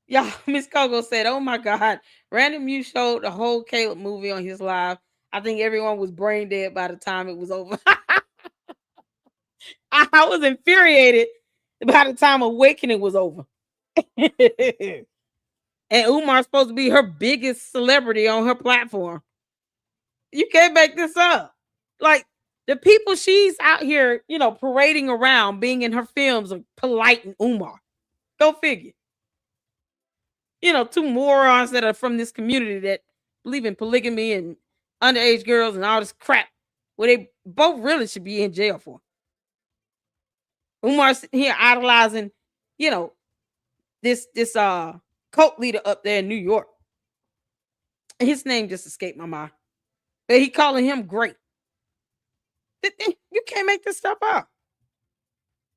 Yeah, Miss Coco said, "Oh my God, Random you showed the whole Caleb movie on his live. I think everyone was brain dead by the time it was over." I was infuriated by the time Awakening was over. And Umar's supposed to be her biggest celebrity on her platform. You can't make this up. Like the people she's out here, parading around, being in her films are Polite and Umar. Go figure. 2 morons that are from this community that believe in polygamy and underage girls and all this crap, where they both really should be in jail for. Umar's here idolizing, this cult leader up there in New York. His name just escaped my mind. But he calling him great. You can't make this stuff up.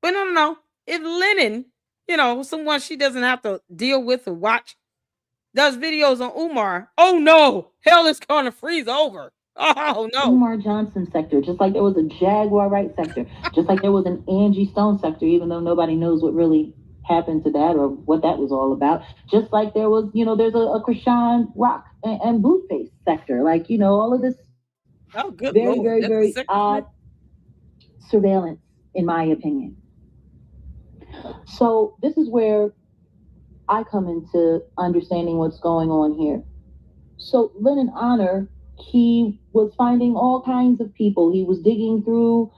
But no. If Lenon, someone she doesn't have to deal with or watch, does videos on Umar, oh no, hell is going to freeze over. Oh no. Umar Johnson sector, just like there was a Jaguar Wright sector, just like there was an Angie Stone sector, even though nobody knows what really happened to that or what that was all about. Just like there was, there's a Krishan Rock and Blueface sector, like, all of this very odd surveillance, in my opinion. So this is where I come into understanding what's going on here. So Lenon Honor, he was finding all kinds of people. He was digging through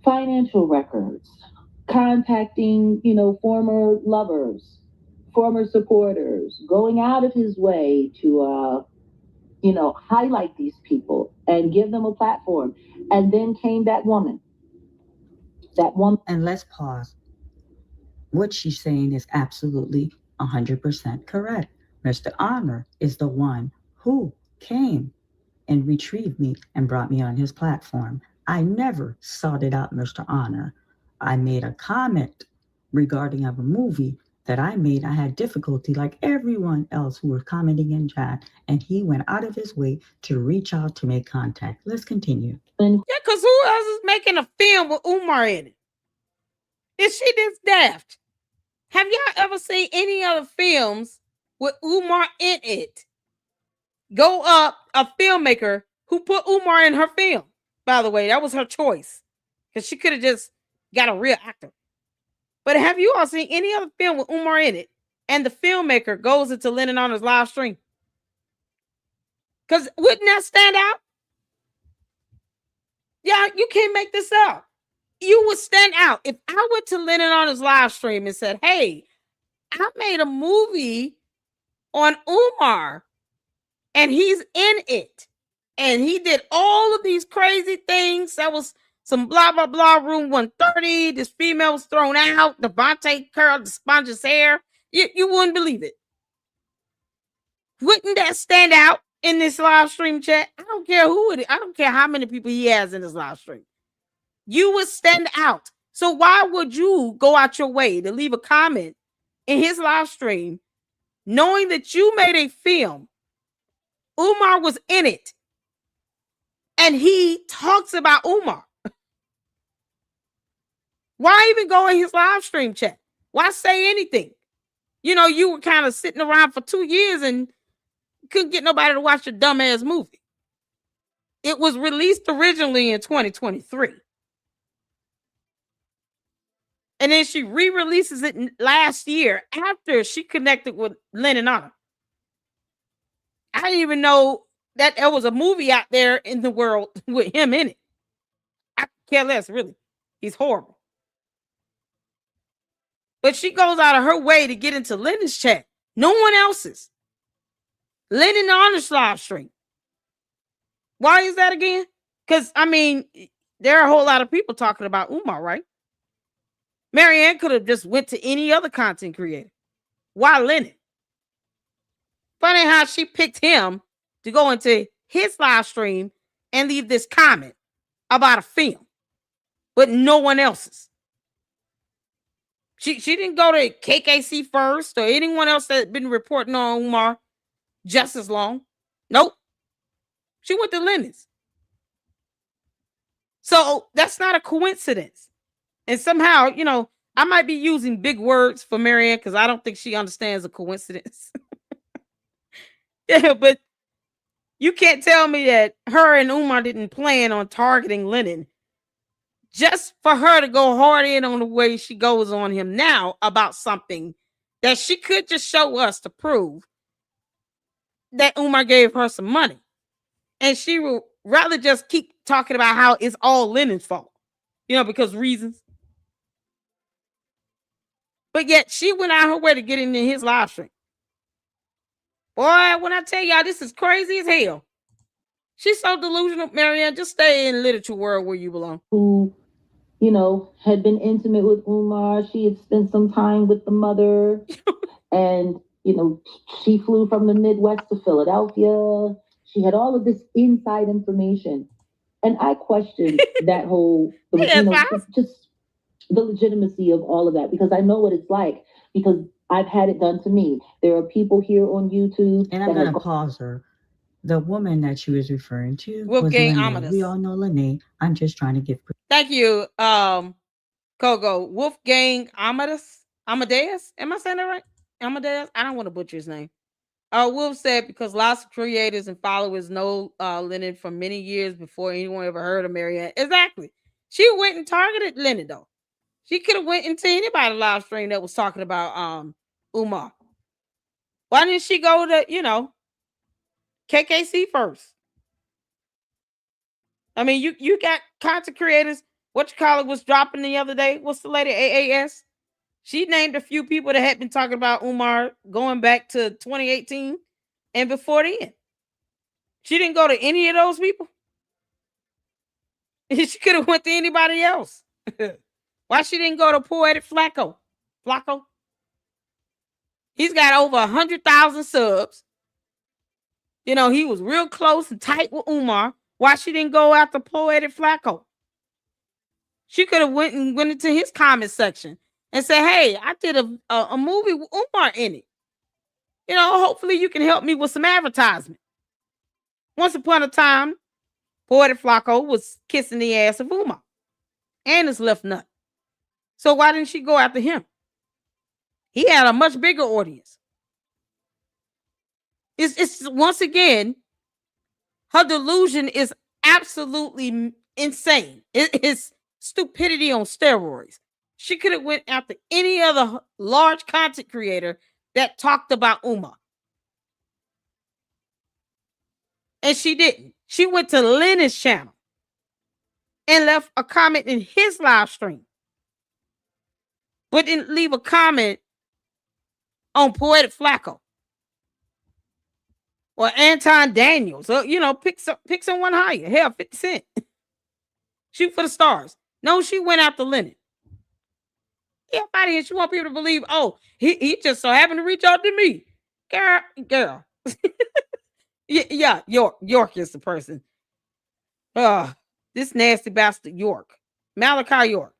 financial records, contacting, former lovers, former supporters, going out of his way to, highlight these people and give them a platform. And then came that woman that woman. And let's pause. What she's saying is absolutely 100% correct. Mr. Honor is the one who came and retrieved me and brought me on his platform. I never sought it out, Mr. Honor. I made a comment regarding of a movie that I made. I had difficulty like everyone else who was commenting in chat, and he went out of his way to reach out to make contact. Let's continue. Yeah, because who else is making a film with Umar in it? Is she this daft? Have y'all ever seen any other films with Umar in it? Go up a filmmaker who put Umar in her film. By the way, that was her choice. Because she could have just got a real actor. But have you all seen any other film with Umar in it and the filmmaker goes into Lenon on his live stream? Because wouldn't that stand out? Yeah, you can't make this up. You would stand out. If I went to Lenon on his live stream and said, hey, I made a movie on Umar and he's in it. And he did all of these crazy things. That was some blah, blah, blah, room 130. This female was thrown out. Devontae curled the sponge's hair. You wouldn't believe it. Wouldn't that stand out in this live stream chat? I don't care who it is. I don't care how many people he has in this live stream. You would stand out. So why would you go out your way to leave a comment in his live stream knowing that you made a film? Umar was in it. And he talks about Umar. Why even go in his live stream chat? Why say anything? You know, you were kind of sitting around for 2 years and couldn't get nobody to watch your dumbass movie. It was released originally in 2023. And then she re-releases it last year after she connected with Lenon Honor. I didn't even know that there was a movie out there in the world with him in it. I care less, really. He's horrible. But she goes out of her way to get into Lenon's chat. No one else's. Lenon Honor's live stream. Why is that again? Because, I mean, there are a whole lot of people talking about Umar, right? Marianne could have just went to any other content creator. Why Lenon? Funny how she picked him to go into his live stream and leave this comment about a film, but no one else's. She didn't go to KKC first or anyone else that had been reporting on Umar just as long. Nope. She went to Lenon's. So that's not a coincidence. And somehow, you know, I might be using big words for Marianne because I don't think she understands a coincidence. Yeah, but you can't tell me that her and Umar didn't plan on targeting Lenon just for her to go hard in on the way she goes on him now about something that she could just show us to prove that Umar gave her some money. And she would rather just keep talking about how it's all Lenon's fault, you know, because reasons. But yet she went out her way to get into his live stream. Boy, when I tell y'all this is crazy as hell. She's so delusional, Marianne. Just stay in literature world where you belong. Who, you know, had been intimate with Umar. She had spent some time with the mother. And, you know, she flew from the Midwest to Philadelphia. She had all of this inside information. And I questioned that whole, just the legitimacy of all of that, because I know what it's like, because I've had it done to me. There are people here on YouTube. And I'm going to pause her. The woman that she was referring to Wolfgang was Amadeus. We all know Lene. I'm just trying to give. Thank you, Kogo. Wolfgang Amadeus. Am I saying that right? Amadeus? I don't want to butcher his name. Wolf said because lots of creators and followers know Lenon for many years before anyone ever heard of Marianne. Exactly. She went and targeted Lenon though. She could have went into anybody live stream that was talking about Umar. Why didn't she go to, you know, KKC first? I mean, you got content creators. What you call it was dropping the other day. What's the lady AAS? She named a few people that had been talking about Umar going back to 2018 and before then. She didn't go to any of those people. She could have went to anybody else. Why she didn't go to Poetic Flacco? Flacco? He's got over 100,000 subs. You know, he was real close and tight with Umar. Why she didn't go after Poetic Flacco? She could have went into his comment section and said, hey, I did a movie with Umar in it. You know, hopefully you can help me with some advertisement. Once upon a time, Poetic Flacco was kissing the ass of Umar and his left nut. So why didn't she go after him? He had a much bigger audience. It's once again, her delusion is absolutely insane. It's stupidity on steroids. She could have went after any other large content creator that talked about Umar. And she didn't. She went to Lenon's channel and left a comment in his live stream, but didn't leave a comment on Poetic Flacco or Anton Daniels. So, you know, pick someone higher. Hell, 50 Cent. Shoot for the stars. No, she went after Lenon. Yeah, buddy, and she want people to believe, oh, he just so happened to reach out to me. Girl. Yeah, York is the person. This nasty bastard York. Malachi York.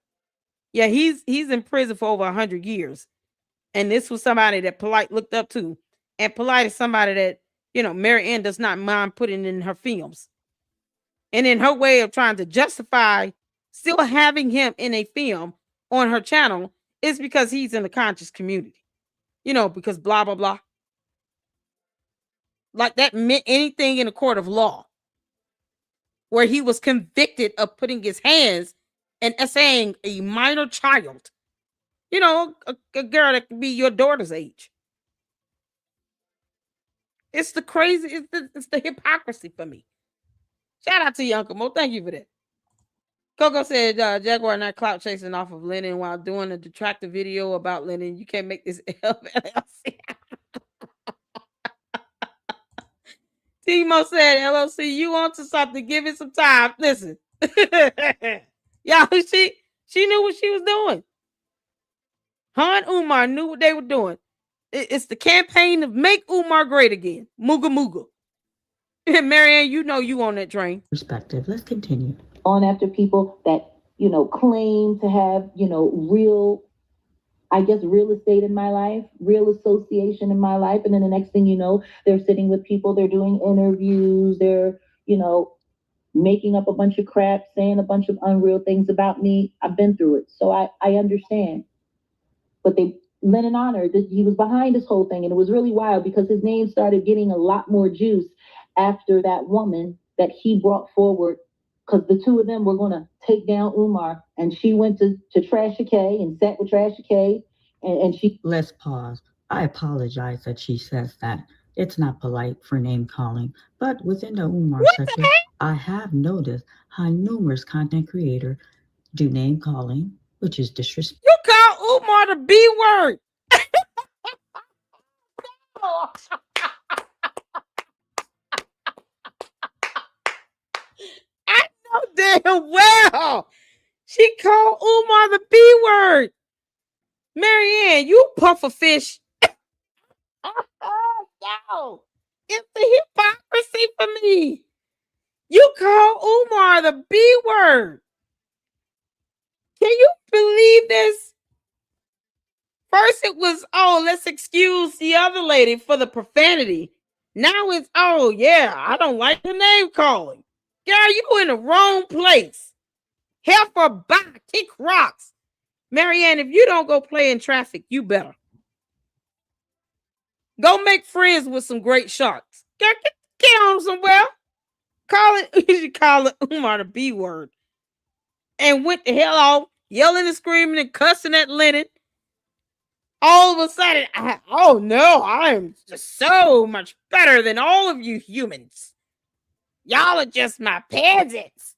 Yeah, he's in prison for over 100 years. And this was somebody that Polite looked up to. And Polite is somebody that, you know, Mary Ann does not mind putting in her films. And in her way of trying to justify still having him in a film on her channel is because he's in the conscious community. You know, because blah, blah, blah. Like that meant anything in a court of law where he was convicted of putting his hands and essaying a minor child. You know, a girl that could be your daughter's age. It's the crazy, it's the hypocrisy for me. Shout out to you, Uncle Mo. Thank you for that. Coco said Jaguar not clout chasing off of Lenon while doing a detractor video about Lenon. You can't make this LLC. Timo said, LLC, you on to something. Give it some time. Listen. Y'all, she knew what she was doing. Her and Umar knew what they were doing. It's the campaign of make Umar great again. Mooga mooga. Marianne, you know you on that train. Perspective. Let's continue. On after people that, you know, claim to have, you know, real estate in my life, real association in my life. And then the next thing you know, they're sitting with people, they're doing interviews, they're, you know, making up a bunch of crap, saying a bunch of unreal things about me. I've been through it. So I understand. But Lenon honored that he was behind this whole thing. And it was really wild because his name started getting a lot more juice after that woman that he brought forward, because the two of them were going to take down Umar. And she went to Trasha K and sat with Trasha K. And she... Let's pause. I apologize that she says that. It's not polite for name calling. But within the Umar section, I have noticed how numerous content creators do name calling, which is disrespectful. You call Umar the B word. I know damn well she called Umar the B word. Marianne, you puffer fish. No, it's the hypocrisy for me. You call Umar the B word. Can you believe this? First it was, oh, let's excuse the other lady for the profanity. Now it's, oh, yeah, I don't like the name calling. Girl, you in the wrong place. Heifer back, kick rocks. Marianne, if you don't go play in traffic, you better. Go make friends with some great sharks. Get on somewhere. Call it Umar the B word. And went the hell off, yelling and screaming and cussing at Lenon. All of a sudden, oh no, I am just so much better than all of you humans. Y'all are just my peasants.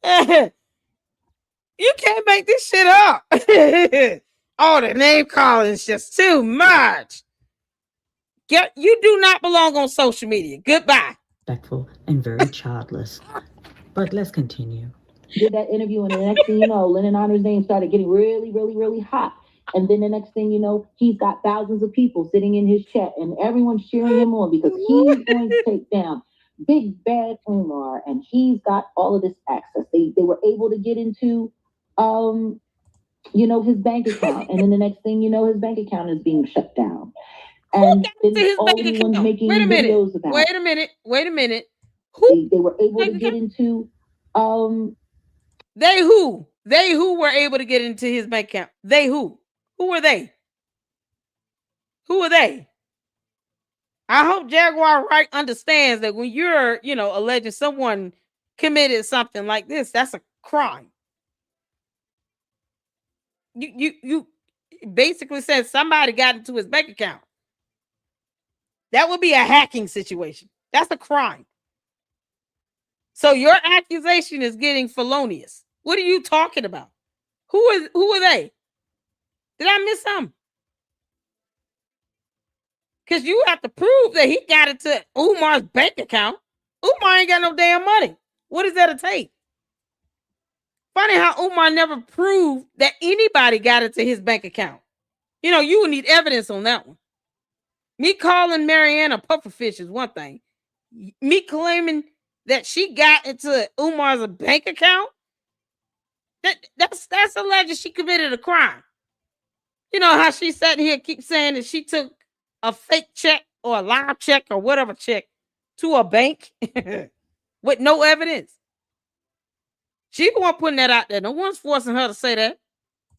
You can't make this shit up. Oh, the name calling is just too much. You do not belong on social media. Goodbye. Respectful and very childless. But let's continue. did that interview, and the next thing you know, Lenon Honor's name started getting really, really, really hot. And then the next thing you know, he's got thousands of people sitting in his chat, and everyone's cheering him on because he's going to take down big bad Umar, and he's got all of this access. They were able to get into his bank account, and then the next thing you know, his bank account is being shut down. And who got into his bank account? making Wait a minute. videos about. Wait a minute. Wait a minute. Who they were able to get into They who were able to get into his bank account? They who? Who were they? Who are they? I hope Jaguar Wright understands that when you're, alleging someone committed something like this, that's a crime. You basically said somebody got into his bank account. That would be a hacking situation. That's a crime. So your accusation is getting felonious. What are you talking about? Who are they? Did I miss something? Because you have to prove that he got into Umar's bank account. Umar ain't got no damn money. What is that to take? Funny how Umar never proved that anybody got into his bank account. You would need evidence on that one. Me calling Marianne a pufferfish is one thing. Me claiming that she got into Umar's bank account, that's alleged she committed a crime. You know how she sat here keep saying that she took a fake check or a live check or whatever check to a bank with no evidence. She the one putting that out there. No one's forcing her to say that.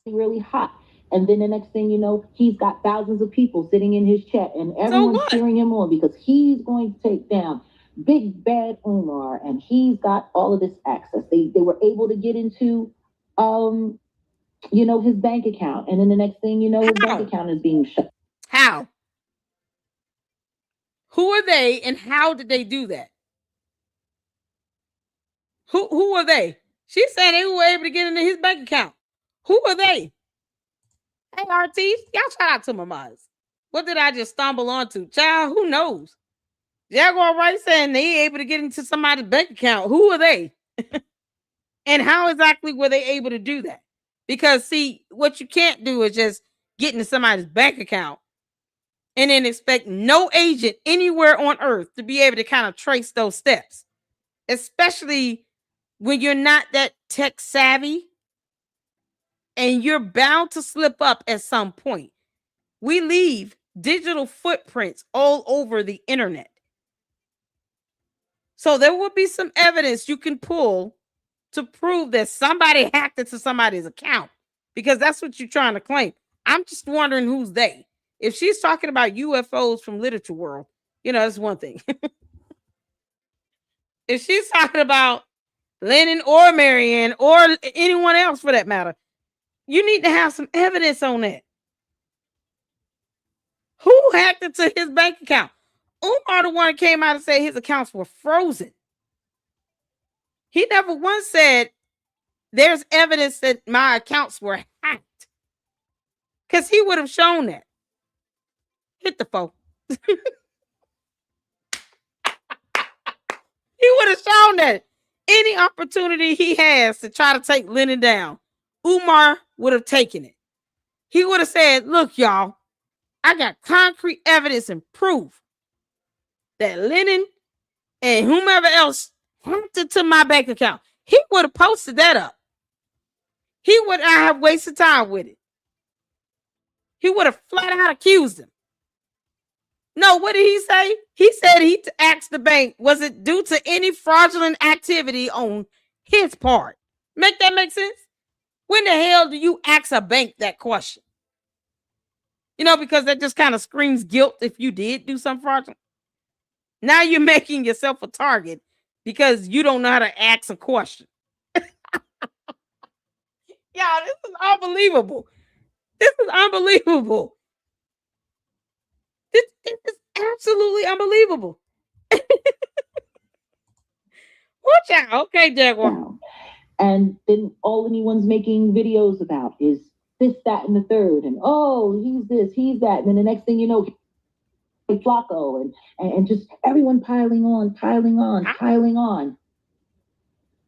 Really hot. And then the next thing you know, he's got thousands of people sitting in his chat, and everyone's cheering him on because he's going to take down big bad Umar, and he's got all of this access. They were able to get into his bank account, and then the next thing you know, his bank account is being shut. How? Who are they, and how did they do that? Who are they? She said they were able to get into his bank account. Who are they? Hey, RT, y'all shout out to my moms. What did I just stumble onto? Child, who knows? Jaguar Wright saying they able to get into somebody's bank account. Who are they? And how exactly were they able to do that? Because, see, what you can't do is just get into somebody's bank account and then expect no agent anywhere on earth to be able to kind of trace those steps, especially when you're not that tech savvy and you're bound to slip up at some point. We leave digital footprints all over the internet. So there will be some evidence you can pull to prove that somebody hacked into somebody's account, because that's what you're trying to claim. I'm just wondering who's they. If she's talking about UFOs from literature world, that's one thing. If she's talking about Lenon or Marianne or anyone else for that matter, you need to have some evidence on that. Who hacked into his bank account? Umar the one that came out and said his accounts were frozen. He never once said there's evidence that my accounts were hacked, because he would have shown that. Hit the phone. He would have shown that. Any opportunity he has to try to take Lenon down, Umar would have taken it. He would have said, look, y'all, I got concrete evidence and proof that Lenon and whomever else hacked into my bank account. He would have posted that up. He would not have wasted time with it. He would have flat out accused him. No, what did he say? He said he asked the bank, was it due to any fraudulent activity on his part? Make that make sense? When the hell do you ask a bank that question? Because that just kind of screams guilt if you did do something fraudulent. Now you're making yourself a target because you don't know how to ask a question. Y'all, this is unbelievable. This is unbelievable. This is absolutely unbelievable. Watch out. Okay, Jaguar. And then all anyone's making videos about is this, that, and the third. And, oh, he's this, he's that. And then the next thing you know, Flacco and just everyone piling on.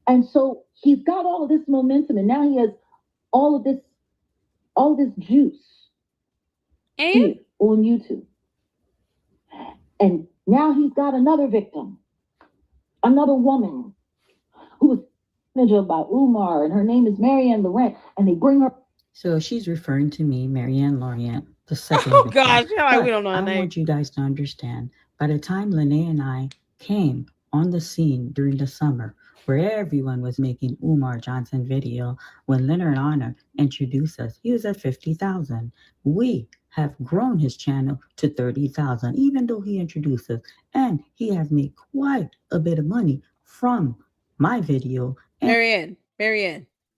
And so he's got all of this momentum, and now he has all of this juice here on YouTube. And now he's got another victim, another woman who was managed by Umar, and her name is Marianne Laurent, and they bring her. So she's referring to me, Marianne Laurent, the second Oh victim. gosh, like we don't know her I name. want you guys to understand, by the time Lene and I came on the scene during the summer, where everyone was making Umar Johnson video, when Leonard Honor introduced us, he was at 50,000. We have grown his channel to 30,000, even though he introduced us, and he has made quite a bit of money from my video. Marianne,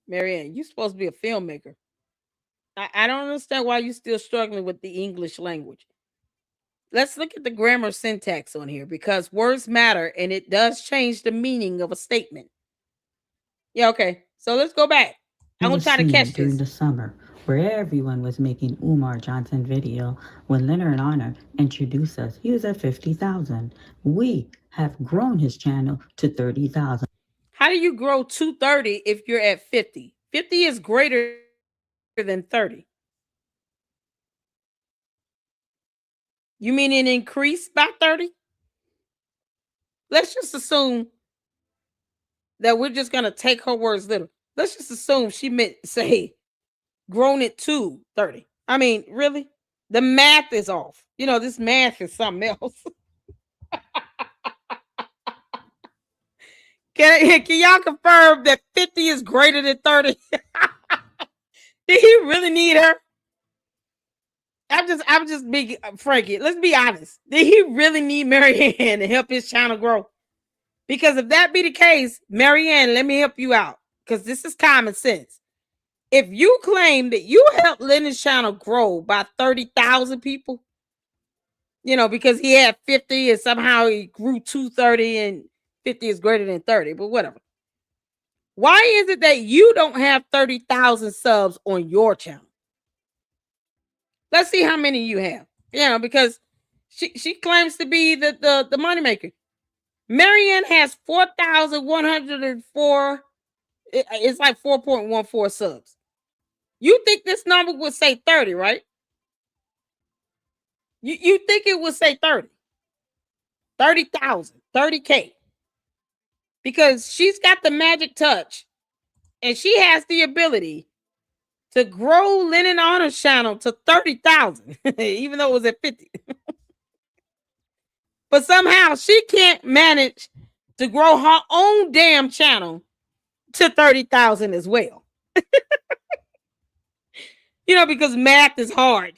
you're supposed to be a filmmaker. I don't understand why you're still struggling with the English language. Let's look at the grammar syntax on here, because words matter and it does change the meaning of a statement. Yeah, okay. So let's go back. I'm going to try to catch during this. the summer, where everyone was making Umar Johnson video, when Leonard Honor introduced us, he was at 50,000. We have grown his channel to 30,000. How do you grow to 30 if you're at 50? 50 is greater than 30. You mean an increase by 30? Let's just assume that we're just going to take her words literal. Let's just assume she meant say grown it to 30. I mean, really? The math is off. You know, this math is something else. Can y'all confirm that 50 is greater than 30? Did he really need her? I'm just being Frankie. Let's be honest. Did he really need Marianne to help his channel grow? Because if that be the case, Marianne, let me help you out. Because this is common sense. If you claim that you helped Lenon's channel grow by 30,000 people, you know, because he had 50 and somehow he grew to 30 and 50 is greater than 30, but whatever. Why is it that you don't have 30,000 subs on your channel? Let's see how many you have. You know, because she claims to be the moneymaker. Marianne has 4,104. It's like 4.14 subs. You think this number would say 30, right? You think it would say 30. 30,000, 30K. Because she's got the magic touch and she has the ability to grow Lenon Honor's channel to 30,000, even though it was at 50. But somehow she can't manage to grow her own damn channel to 30,000 as well. You know, because math is hard.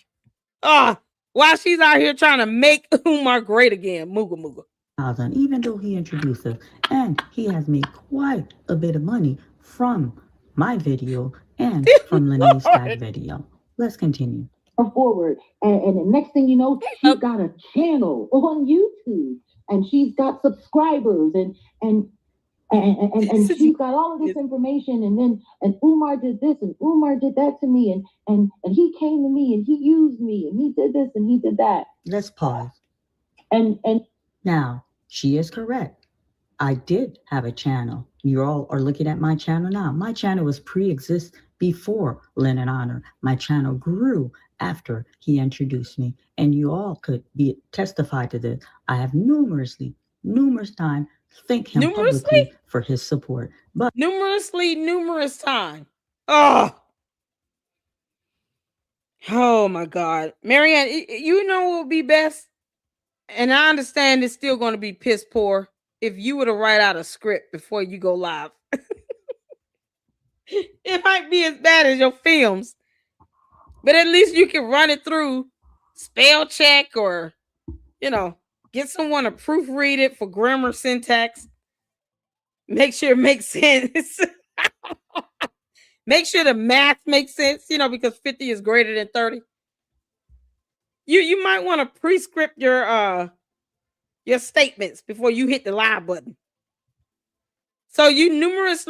While she's out here trying to make Umar great again. Mooga mooga. Even though he introduced us, and he has made quite a bit of money from my video and from Lene's tag video. Let's continue. Forward, and the next thing you know, she's got a channel on YouTube, and she's got subscribers, and she's got all of this information, and Umar did this and Umar did that to me, and he came to me and he used me and he did this and he did that. Let's pause. And now she is correct. I did have a channel. You all are looking at my channel now. My channel was pre-exist before Lenon Honor. My channel grew after he introduced me, and you all could be testify to this. I have numerous times thank him publicly for his support. But numerous time. Oh my God. Marianne, you know what would be best? And I understand it's still going to be piss poor if you were to write out a script before you go live. It might be as bad as your films, but at least you can run it through spell check, or, you know, get someone to proofread it for grammar syntax. Make sure it makes sense. Make sure the math makes sense, you know, because 50 is greater than 30. You might want to prescript your statements before you hit the live button. So you numerous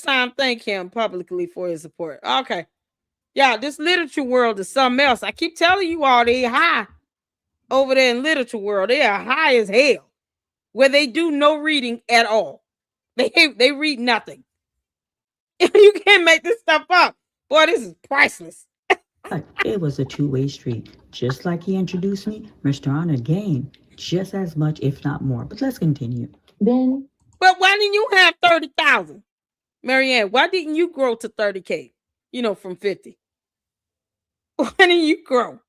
times thank him publicly for his support. Okay. Yeah, this literature world is something else. I keep telling you all, they high over there in literature world. They are high as hell, where they do no reading at all. They read nothing. You can't make this stuff up. Boy, this is priceless. But it was a two-way street. Just like he introduced me, Mr. Honor gained just as much, if not more. But let's continue. Then, but why didn't you have 30,000? Marianne, why didn't you grow to 30K? From 50. Why didn't you grow?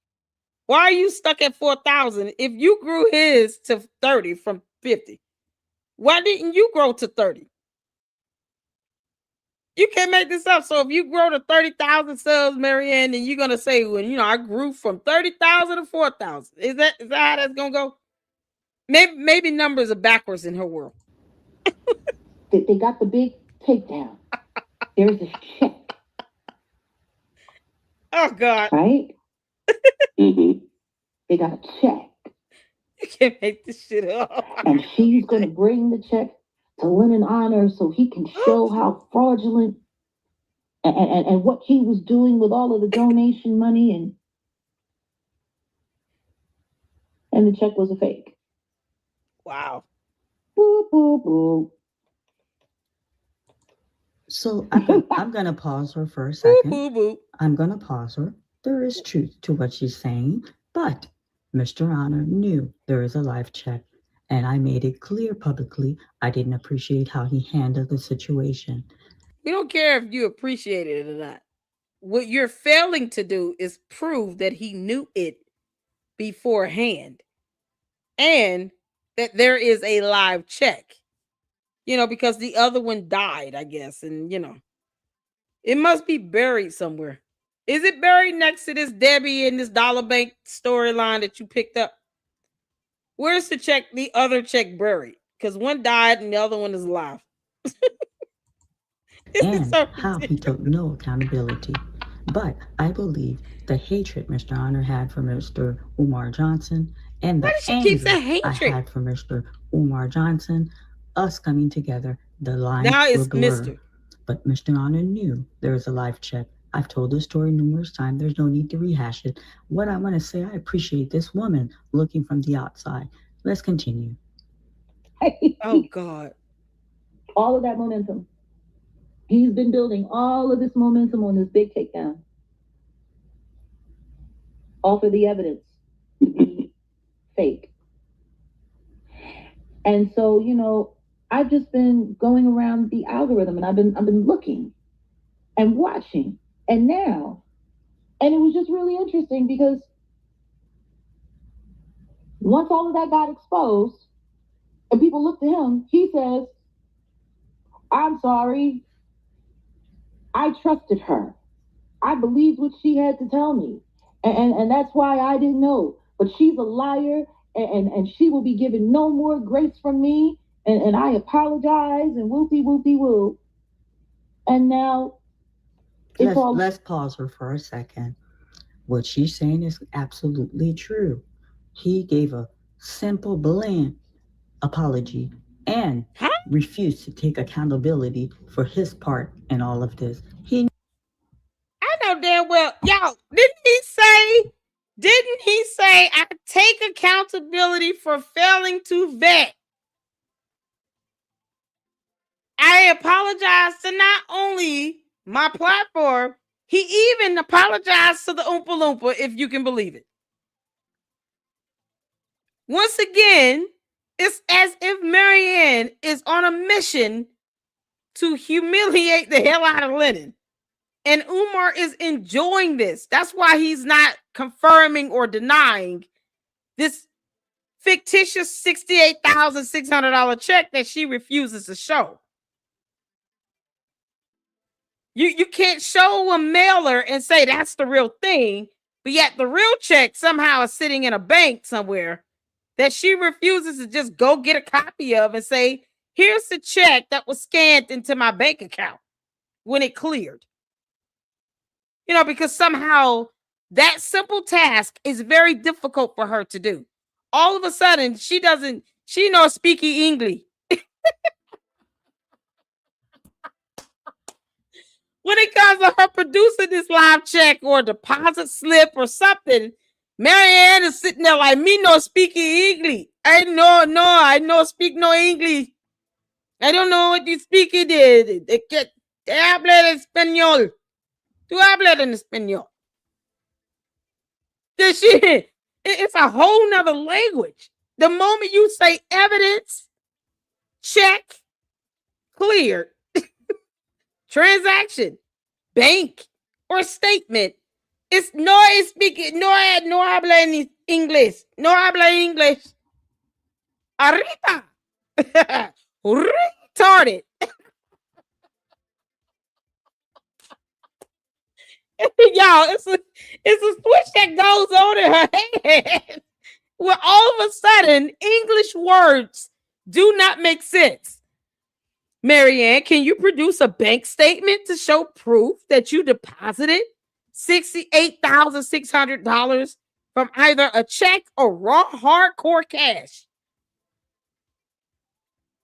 Why are you stuck at 4,000 if you grew his to 30 from 50? Why didn't you grow to 30? You can't make this up. So if you grow to 30,000 subs, Marianne, then you're gonna say, "Well, I grew from 30,000 to 4,000." Is that how that's gonna go? Maybe numbers are backwards in her world. they got the big takedown. There's a check. Oh God! Right? Mm-hmm. They got a check. You can't make this shit up. And she's gonna bring the check to Lenon Honor so he can show how fraudulent and what he was doing with all of the donation money, and the check was a fake. Wow. Boo, boo, boo. So I'm gonna pause her for a second. Boo, boo, boo. I'm gonna pause her. There is truth to what she's saying, but Mr. Honor knew there is a live check, and I made it clear publicly I didn't appreciate how he handled the situation. We don't care if you appreciate it or not. What you're failing to do is prove that he knew it beforehand and that there is a live check. Because the other one died, I guess, and it must be buried somewhere. Is it buried next to this Debbie and this dollar bank storyline that you picked up? Where's the other check buried? Because one died and the other one is alive. And so how he took no accountability. But I believe the hatred Mr. Honor had for Mr. Umar Johnson and the anger I had for Mr. Umar Johnson, us coming together, the lines were blurred. Mr. But Mr. Honor knew there was a live check. I've told this story numerous times. There's no need to rehash it. What I want to say, I appreciate this woman looking from the outside. Let's continue. Oh, God. All of that momentum. He's been building all of this momentum on this big takedown. All for the evidence. Fake. And so, I've just been going around the algorithm and I've been looking and watching. And now, and it was just really interesting because once all of that got exposed and people looked at him, he says, "I'm sorry. I trusted her. I believed what she had to tell me. And that's why I didn't know. But she's a liar and she will be given no more grace from me. And I apologize and whoopie-whoopie-whoop." And now let's pause her for a second. What she's saying is absolutely true. He gave a simple, bland apology and refused to take accountability for his part in all of this. I know damn well, y'all, didn't he say, "I take accountability for failing to vet"? I apologize to not only my platform, he even apologized to the Oompa Loompa, if you can believe it. Once again, it's as if Marianne is on a mission to humiliate the hell out of Lenon. And Umar is enjoying this. That's why he's not confirming or denying this fictitious $68,600 check that she refuses to show. You can't show a mailer and say that's the real thing, but yet the real check somehow is sitting in a bank somewhere that she refuses to just go get a copy of and say, "Here's the check that was scanned into my bank account when it cleared." Because somehow that simple task is very difficult for her to do. All of a sudden, she knows speaking English. When it comes to her producing this live check or deposit slip or something, Marianne is sitting there like, "Me no speaking English. I no speak no English. I don't know what you speaking there." Te habla en español. Tú hablas en español. This shit, it's a whole nother language. The moment you say evidence, check, cleared, transaction, bank, or statement, it's no speaking, no habla en inglés. No habla inglés. Arriba. Retarded. Y'all, it's a switch that goes on in her head where all of a sudden English words do not make sense. Marianne, can you produce a bank statement to show proof that you deposited $68,600 from either a check or raw hardcore cash?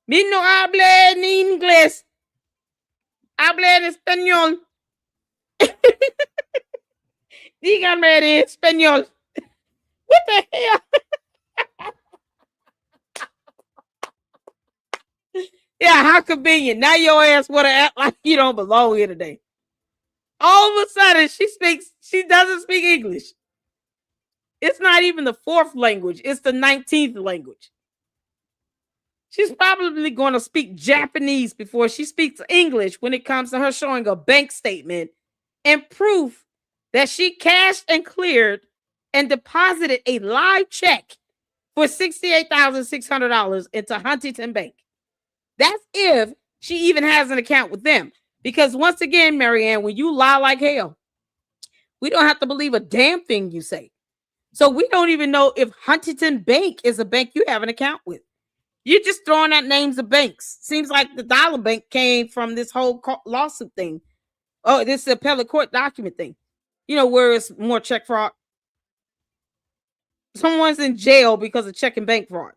Mi no habla en inglés. Habla en español. Dígame en español. What the hell? Yeah, how convenient. Now your ass want to act like you don't belong here today. All of a sudden, she doesn't speak English. It's not even the fourth language. It's the 19th language. She's probably going to speak Japanese before she speaks English when it comes to her showing a bank statement and proof that she cashed and cleared and deposited a live check for $68,600 into Huntington Bank. That's if she even has an account with them. Because once again, Marianne, when you lie like hell, we don't have to believe a damn thing you say. So we don't even know if Huntington Bank is a bank you have an account with. You're just throwing out names of banks. Seems like the dollar bank came from this whole lawsuit thing. Oh, this appellate court document thing. You know, where it's more check fraud. Someone's in jail because of check and bank fraud.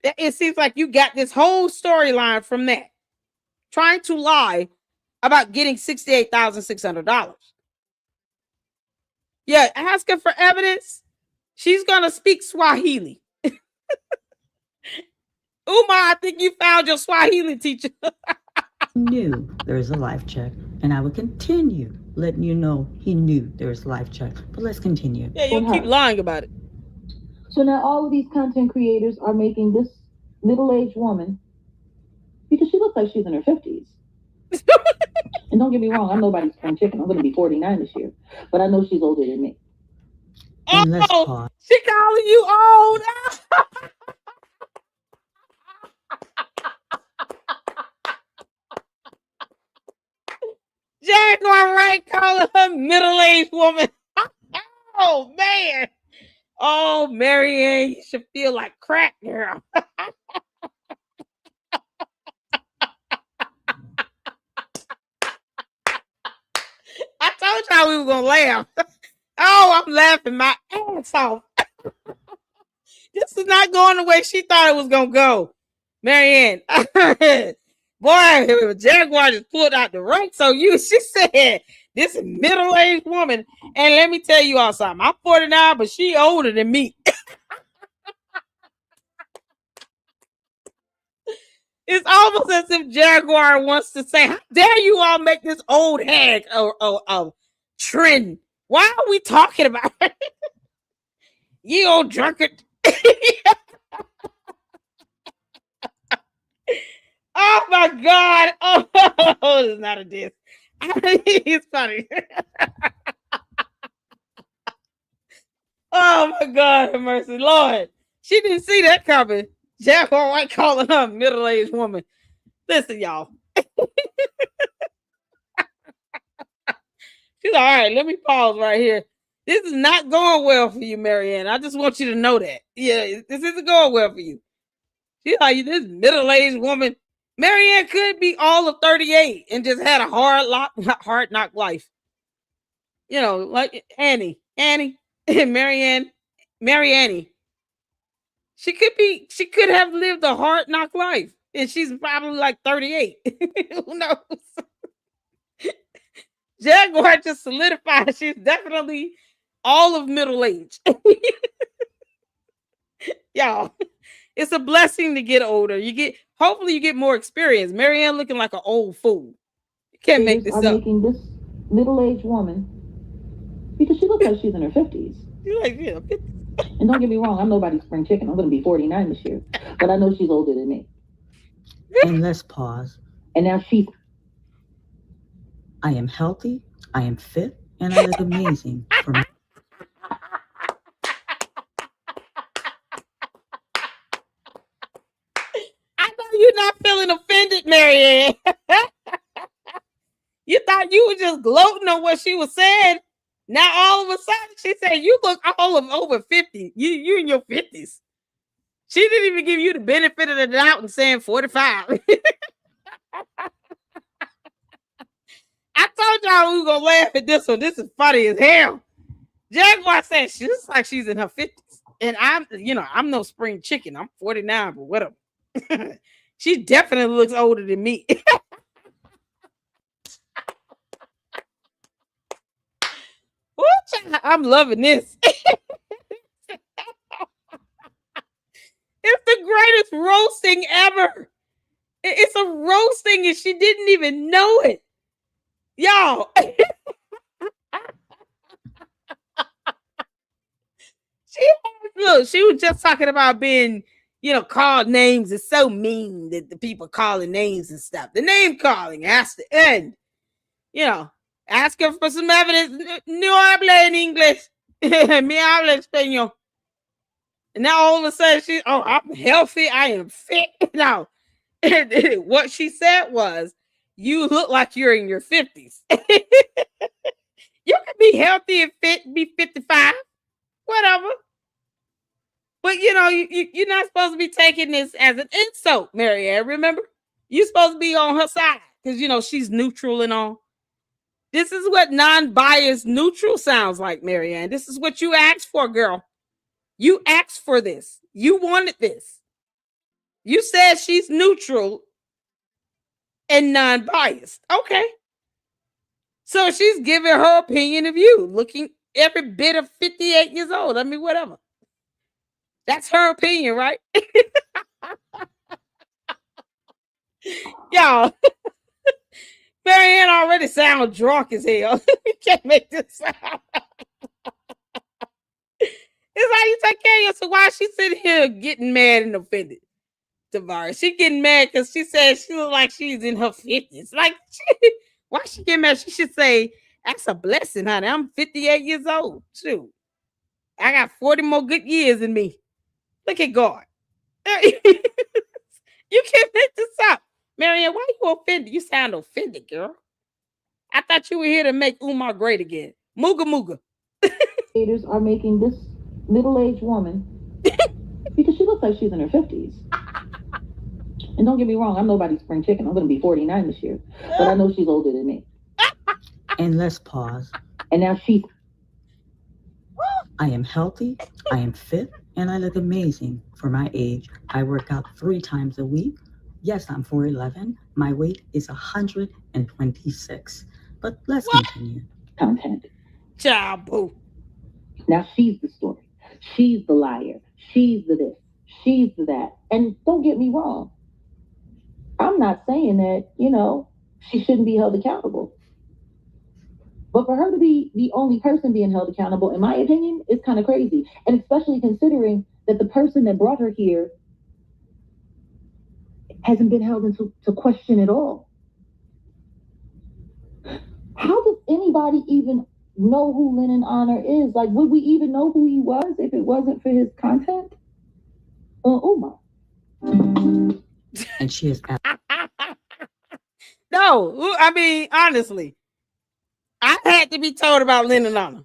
It seems like you got this whole storyline from that. Trying to lie about getting $68,600. Yeah, ask her for evidence. She's going to speak Swahili. Umar, I think you found your Swahili teacher. Knew there was a life check, and I would continue letting you know he knew there was a life check. But let's continue. Yeah, you'll keep lying about it. So now all of these content creators are making this middle-aged woman, because she looks like she's in her 50s. And don't get me wrong, I'm nobody's spring chicken. I'm going to be 49 this year. But I know she's older than me. Oh, she calling you old. Jaguar Wright calling her middle-aged woman. Oh, man. Oh, Marianne, you should feel like crack, girl. I told y'all we were going to laugh. Oh, I'm laughing my ass off. This is not going the way she thought it was going to go. Marianne. Boy, Jaguar just pulled out the rank. So she said, this is middle-aged woman. And let me tell you all something. I'm 49, but she older than me. It's almost as if Jaguar wants to say, how dare you all make this old hag a trend? Why are we talking about it? You old drunkard. Oh my God. Oh, it's not a diss. It's funny. Oh my God, have mercy. Lord. She didn't see that coming. Jaguar White calling her a middle-aged woman. Listen, y'all. She's all right. Let me pause right here. This is not going well for you, Marianne. I just want you to know that. Yeah, this isn't going well for you. She's like, this middle-aged woman. Marianne could be all of 38 and just had a hard knock life. You know, like Annie, Marianne. She could have lived a hard knock life. And she's probably like 38. Who knows? Jaguar just solidified she's definitely all of middle age. Y'all, It's a blessing to get older. Hopefully you get more experience. Marianne looking like an old fool. You can't make this are up. Making this middle-aged woman, because she looks like she's in her 50s. You're like, yeah, 50. And don't get me wrong, I'm nobody's spring chicken. I'm going to be 49 this year, but I know she's older than me. And let's pause. And now I am healthy, I am fit, and I look amazing for my. I know you're not feeling offended, Marianne. You thought you were just gloating on what she was saying. Now all of a sudden she said you look all of over 50. You in your 50s. She didn't even give you the benefit of the doubt and saying 45. I told y'all we were gonna laugh at this one. This is funny as hell. Jaguar said she looks like she's in her 50s. And I'm no spring chicken. I'm 49, but whatever. She definitely looks older than me. I'm loving this. It's the greatest roasting ever. It's a roasting and she didn't even know it. Y'all. She was just talking about being, called names. It's so mean that the people calling names and stuff. The name calling has to end. Ask her for some evidence. No habla en inglés. Me habla español. And now all of a sudden I'm healthy. I am fit. Now, what she said was, you look like you're in your 50s. You can be healthy and fit and be 55. Whatever. But, you're not supposed to be taking this as an insult, Marianne. Remember? You're supposed to be on her side because, she's neutral and all. This is what non-biased neutral sounds like, Marianne. This is what you asked for, girl. You asked for this. You wanted this. You said she's neutral and non-biased. Okay. So she's giving her opinion of you, looking every bit of 58 years old. I mean, whatever. That's her opinion, right? Y'all. Marianne already sounds drunk as hell. You can't make this sound. It's how you take care of yourself. So why is she sitting here getting mad and offended? Tavares. She getting mad because she said she looks like she's in her 50s. Like, why she get mad? She should say, that's a blessing, honey. I'm 58 years old. Shoot. I got 40 more good years in me. Look at God. You can't make this up. Marianne, why are you offended? You sound offended, girl. I thought you were here to make Umar great again. Mooga mooga. Creators are making this middle-aged woman, because she looks like she's in her 50s. And don't get me wrong, I'm nobody's spring chicken. I'm going to be 49 this year, but I know she's older than me. And let's pause. And now I am healthy, I am fit, and I look amazing for my age. I work out 3 times a week. Yes, I'm 4'11". My weight is 126. But let's continue. Content. Child boo. Now she's the story. She's the liar. She's the this. She's the that. And don't get me wrong. I'm not saying that, she shouldn't be held accountable. But for her to be the only person being held accountable, in my opinion, is kind of crazy. And especially considering that the person that brought her here hasn't been held into question at all. How does anybody even know who Lenon Honor is? Like, would we even know who he was if it wasn't for his content? Umar. And she is No, I mean, honestly, I had to be told about Lenon Honor.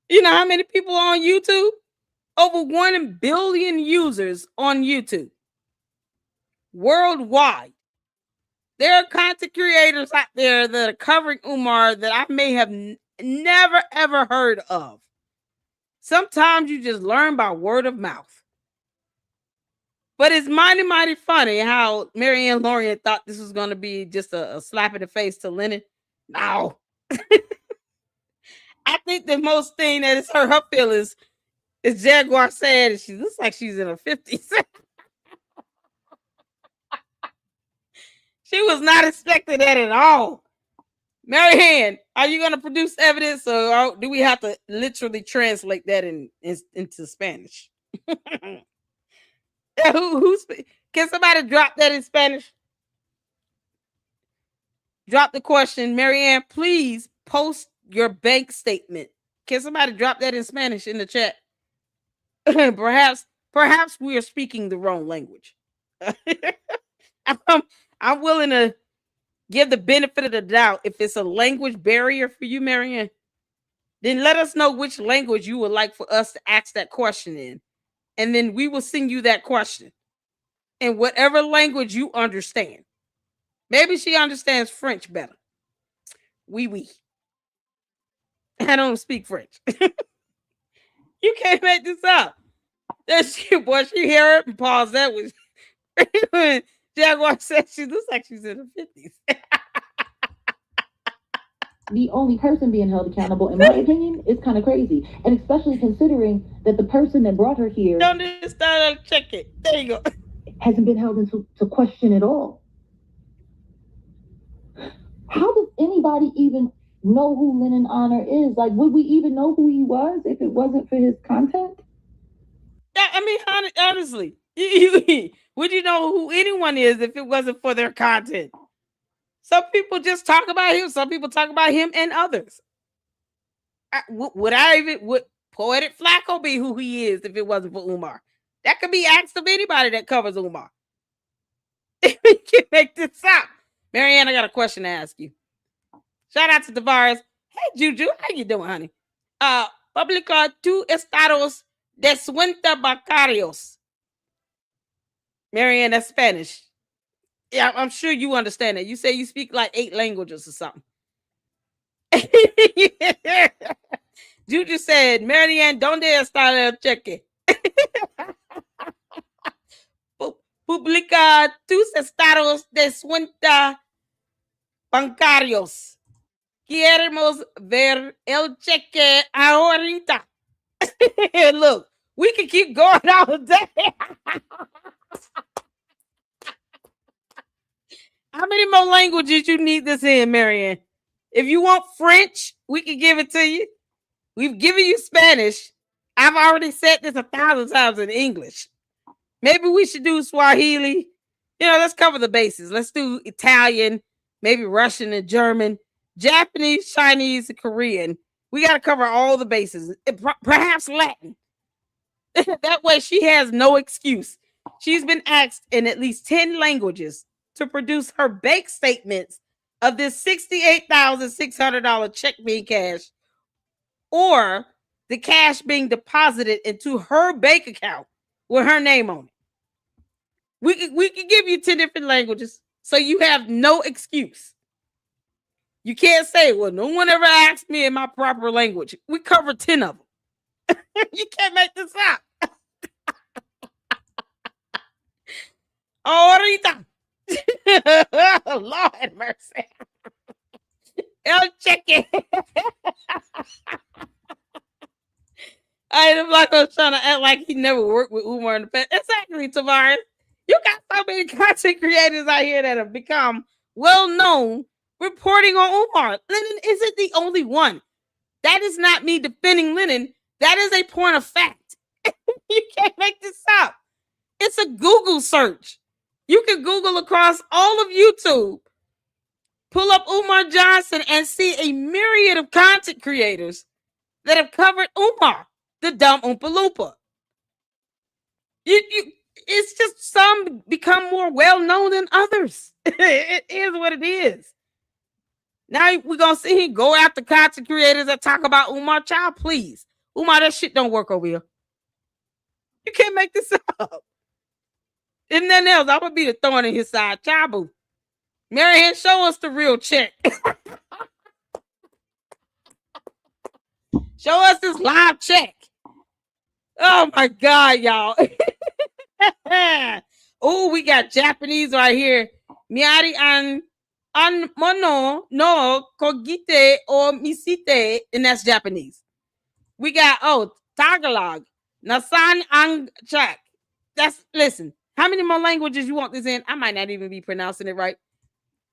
You know how many people on YouTube? Over 1 billion users on YouTube. Worldwide. There are content creators out there that are covering Umar that I may have never, ever heard of. Sometimes you just learn by word of mouth. But it's mighty, mighty funny how Marianne Lorian thought this was going to be just a slap in the face to Lenon. No. I think the most thing that has hurt her feelings is Jaguar said she looks like she's in her 50s. She was not expecting that at all. Marianne, are you going to produce evidence, or do we have to literally translate that into Spanish? Can somebody drop that in Spanish? Drop the question. Marianne, please post your bank statement. Can somebody drop that in Spanish in the chat? perhaps we are speaking the wrong language. I'm willing to give the benefit of the doubt. If it's a language barrier for you, Marianne, then let us know which language you would like for us to ask that question in. And then we will send you that question in whatever language you understand. Maybe she understands French better. Oui. I don't speak French. You can't make this up. That's she, boy. She hear it and pause. That was when Jaguar said she looks like she's in her 50s. The only person being held accountable, in my opinion, is kind of crazy. And especially considering that the person that brought her here don't start check it. There you go. Hasn't been held into question at all. How does anybody even know who Lenon Honor is? Like, would we even know who he was if it wasn't for his content? Yeah, I mean, honestly, would you know who anyone is if it wasn't for their content? Some people just talk about him. Some people talk about him and others. Would Poetic Flacco be who he is if it wasn't for Umar? That could be asked of anybody that covers Umar. We can make this up. Marianne, I got a question to ask you. Shout out to Tavares. Hey, Juju, how you doing, honey? Publica two estados de suenta bancarios. Marianne, that's Spanish. Yeah, I'm sure you understand that. You say you speak like 8 languages or something. Juju said, Marianne, ¿dónde está el cheque? Publica tus estados de cuenta bancarios. Queremos ver el cheque ahorita. Look, we can keep going all day. How many more languages you need this in, Marianne? If you want French, we can give it to you. We've given you Spanish. I've already said this 1,000 times in English. Maybe we should do Swahili. Let's cover the bases. Let's do Italian, maybe Russian and German, Japanese, Chinese, and Korean. We got to cover all the bases. Perhaps Latin. That way she has no excuse. She's been asked in at least 10 languages to produce her bank statements of this $68,600 check being cashed, or the cash being deposited into her bank account with her name on it. We can give you 10 different languages, so you have no excuse. You can't say, well, no one ever asked me in my proper language. We cover 10 of them. You can't make this up. Ahorita. Lord have mercy. El cheque. I'm like I was trying to act like he never worked with Umar in the past. Exactly, Tavares. You got so many content creators out here that have become well-known reporting on Umar. Lenon isn't the only one. That is not me defending Lenon. That is a point of fact. You can't make this up. It's a Google search. You can Google across all of YouTube, pull up Umar Johnson, and see a myriad of content creators that have covered Umar, the dumb Oompa Loompa. It's just some become more well-known than others. It is what it is. Now we're going to see him go after content creators that talk about Umar. Child, please. Umar, that shit don't work over here. You can't make this up. If nothing else, I'm going to be the thorn in his side. Child, boo. Marianne, show us the real check. Show us this live check. Oh, my God, y'all. Oh, we got Japanese right here. Miari an mono no kogite o misite, and that's Japanese. We got Tagalog, Nasan ang chak. Listen. How many more languages you want this in? I might not even be pronouncing it right.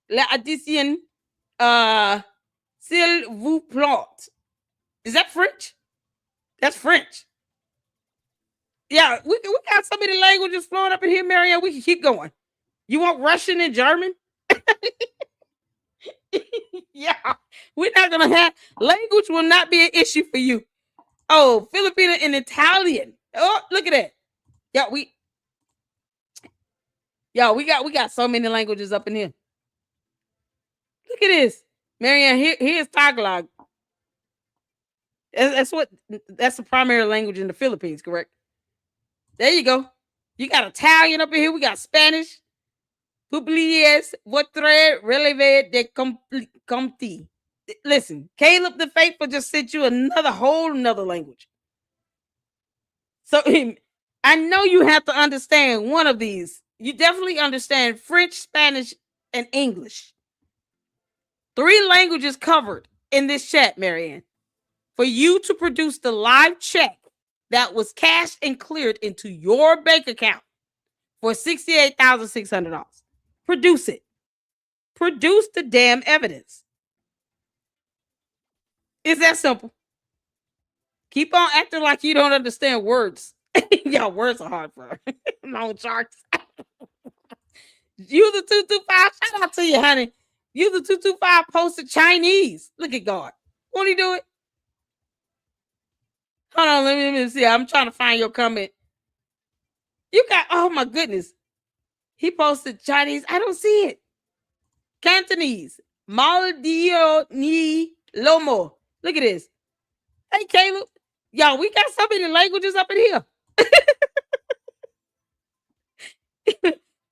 La addition, s'il vous plaît. Is that French? That's French. Yeah, we got so many languages flowing up in here, Marianne. We can keep going. You want Russian and German? Yeah, we're not gonna have language will not be an issue for you. Oh, Filipino and Italian. Oh, look at that. Yeah, we got so many languages up in here. Look at this, Marianne. Here's Tagalog. That's the primary language in the Philippines, correct? There you go. You got Italian up in here. We got Spanish. Publies votre relevé de compti. Listen, Caleb the Faithful just sent you another language. So I know you have to understand one of these. You definitely understand French, Spanish, and English. 3 languages covered in this chat, Marianne. For you to produce the live check that was cashed and cleared into your bank account for $68,600. Produce it. Produce the damn evidence. It's that simple. Keep on acting like you don't understand words. Y'all, words are hard for long charts. Use the 225. Shout out to you, honey. Use the 225 posted Chinese. Look at God. Won't he do it? Hold on, let me see. I'm trying to find your comment. You got, oh my goodness. He posted Chinese. I don't see it. Cantonese. Maldio ni lomo. Look at this. Hey, Caleb. Y'all, we got so many languages up in here.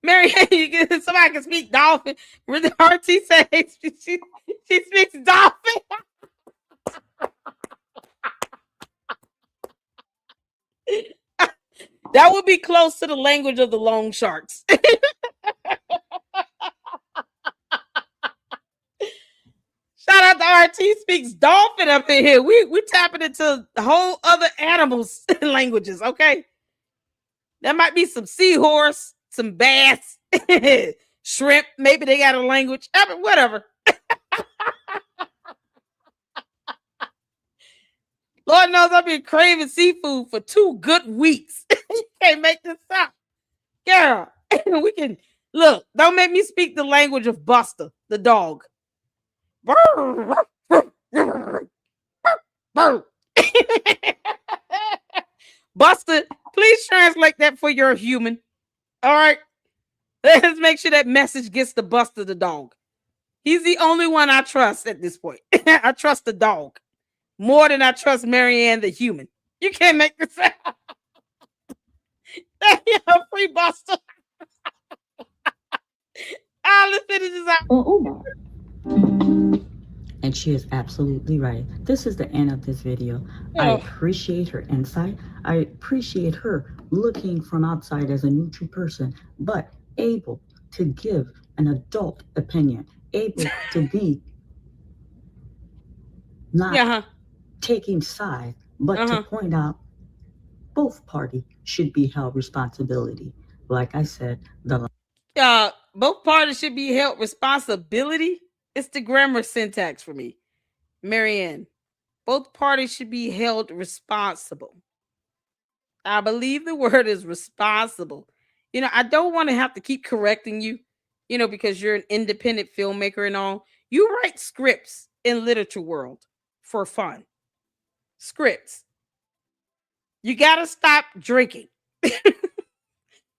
Mary, somebody can speak dolphin. RT says she speaks dolphin. That would be close to the language of the long sharks. Shout out to RT speaks dolphin up in here. We tapping into whole other animals' languages, okay? There might be some seahorse, some bass, shrimp. Maybe they got a language. I mean, whatever. Lord knows I've been craving seafood for 2 good weeks. You can't make this up. Girl, we can look. Don't make me speak the language of Buster, the dog. Buster, please translate that for your human. All right. Let's make sure that message gets to Buster the dog. He's the only one I trust at this point. I trust the dog more than I trust Marianne the human. You can't make this up. Free Buster. Let's finish this out. Umar. And she is absolutely right. This is the end of this video. I appreciate her insight. I appreciate her looking from outside as a neutral person, but able to give an adult opinion, able to be not taking sides, but to point out both parties should be held responsibility. Like I said, both parties should be held responsibility. It's the grammar syntax for me. Marianne, both parties should be held responsible. I believe the word is responsible. You know, I don't want to have to keep correcting you, you know, because you're an independent filmmaker and all. You write scripts in literature world for fun. Scripts. You got to stop drinking.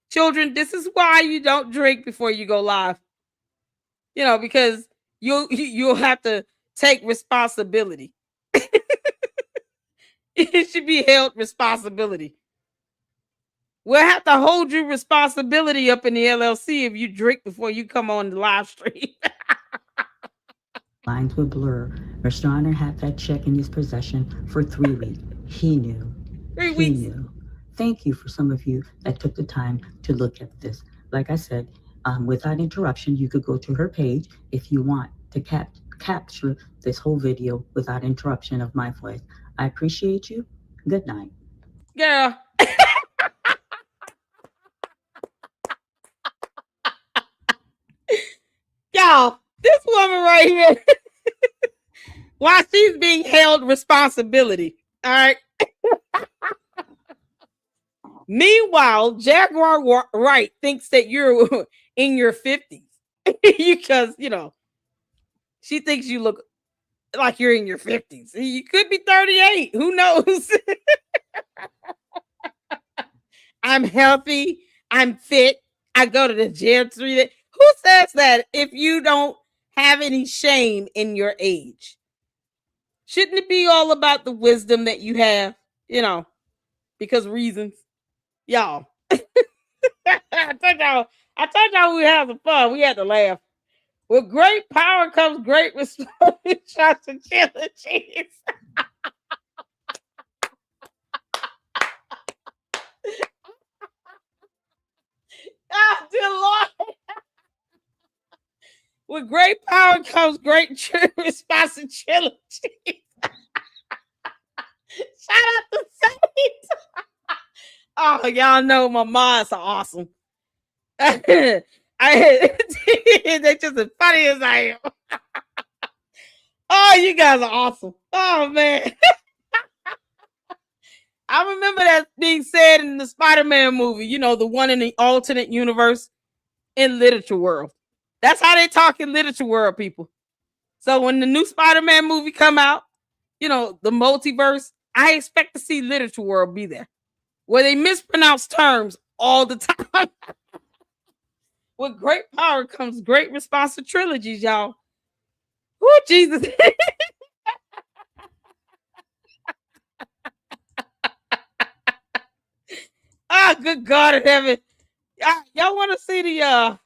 Children, this is why you don't drink before you go live. You know, because you'll have to take responsibility. It should be held responsibility. We'll have to hold you responsibility up in the LLC if you drink before you come on the live stream. Lines would blur. Mr. Honor had that check in his possession for 3 weeks. He knew. 3 weeks. He knew. Thank you for some of you that took the time to look at this. Like I said, without interruption, you could go to her page if you want to capture this whole video without interruption of my voice. I appreciate you. Good night. Girl. Y'all, woman right here. While she's being held responsibility. All right. Meanwhile, Jaguar Wright thinks that you're in your 50s because, she thinks you look like you're in your 50s. You could be 38. Who knows? I'm healthy. I'm fit. I go to the gym 3 days. Who says that if you don't have any shame in your age? Shouldn't it be all about the wisdom that you have? Because reasons. Y'all. I told y'all we had some fun. We had to laugh. With great power comes great responsibility. Ah, dear Lord. With great power comes great responsibility. Shout out to Saints. Oh, y'all know my moms are awesome. They're just as funny as I am. Oh, you guys are awesome. Oh, man. I remember that being said in the Spider-Man movie, the one in the alternate universe in Literature World. That's how they talk in Literature World, people. So when the new Spider-Man movie come out, the multiverse, I expect to see Literature World be there. Where they mispronounce terms all the time. With great power comes great responsibilities, y'all. Oh, Jesus. Ah, good God in heaven. Y'all want to see the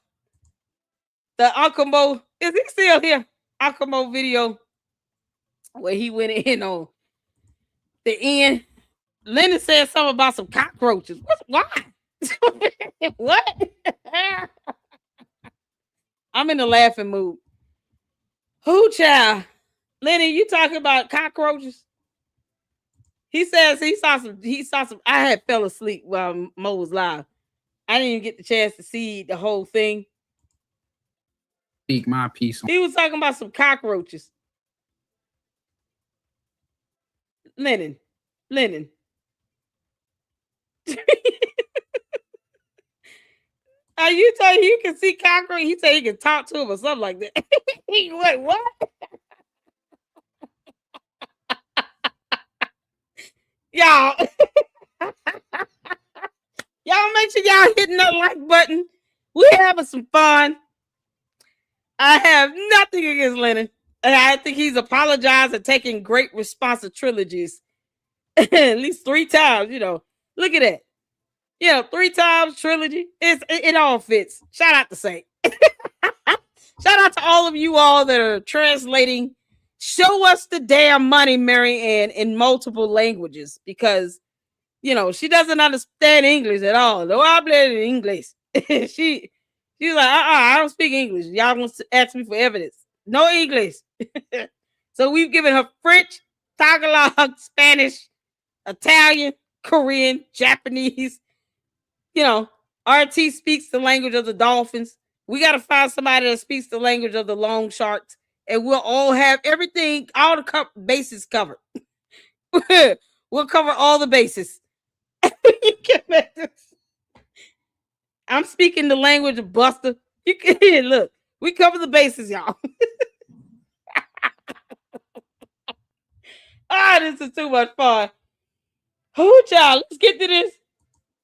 Uncle Mo? Is he still here? Uncle Mo video where he went in on the end. Lenon said something about some cockroaches. Why? What? I'm in the laughing mood. Who, child? Lenny, you talking about cockroaches? He says he saw some. I had fell asleep while Mo was live. I didn't even get the chance to see the whole thing. Speak my piece. He was talking about some cockroaches. Lenon. You tell you can see cockroach. He said he can talk to him or something like that. What? Y'all. Y'all make sure y'all hitting that like button. We're having some fun. I have nothing against Lenon. And I think he's apologized and taking great responsibilities. At least 3 times, Look at that. 3 times trilogy. It all fits. Shout out to Saint. Shout out to all of you all that are translating. Show us the damn money, Mary Ann, in multiple languages because, she doesn't understand English at all. No habla English. She's like, I don't speak English. Y'all want to ask me for evidence. No English. So we've given her French, Tagalog, Spanish, Italian, Korean, Japanese. RT speaks the language of the dolphins. We got to find somebody that speaks the language of the long sharks, and we'll all have everything, all the bases covered. We'll cover all the bases. I'm speaking the language of Buster. You can look. We cover the bases, y'all. This is too much fun. Oh, child, let's get to this.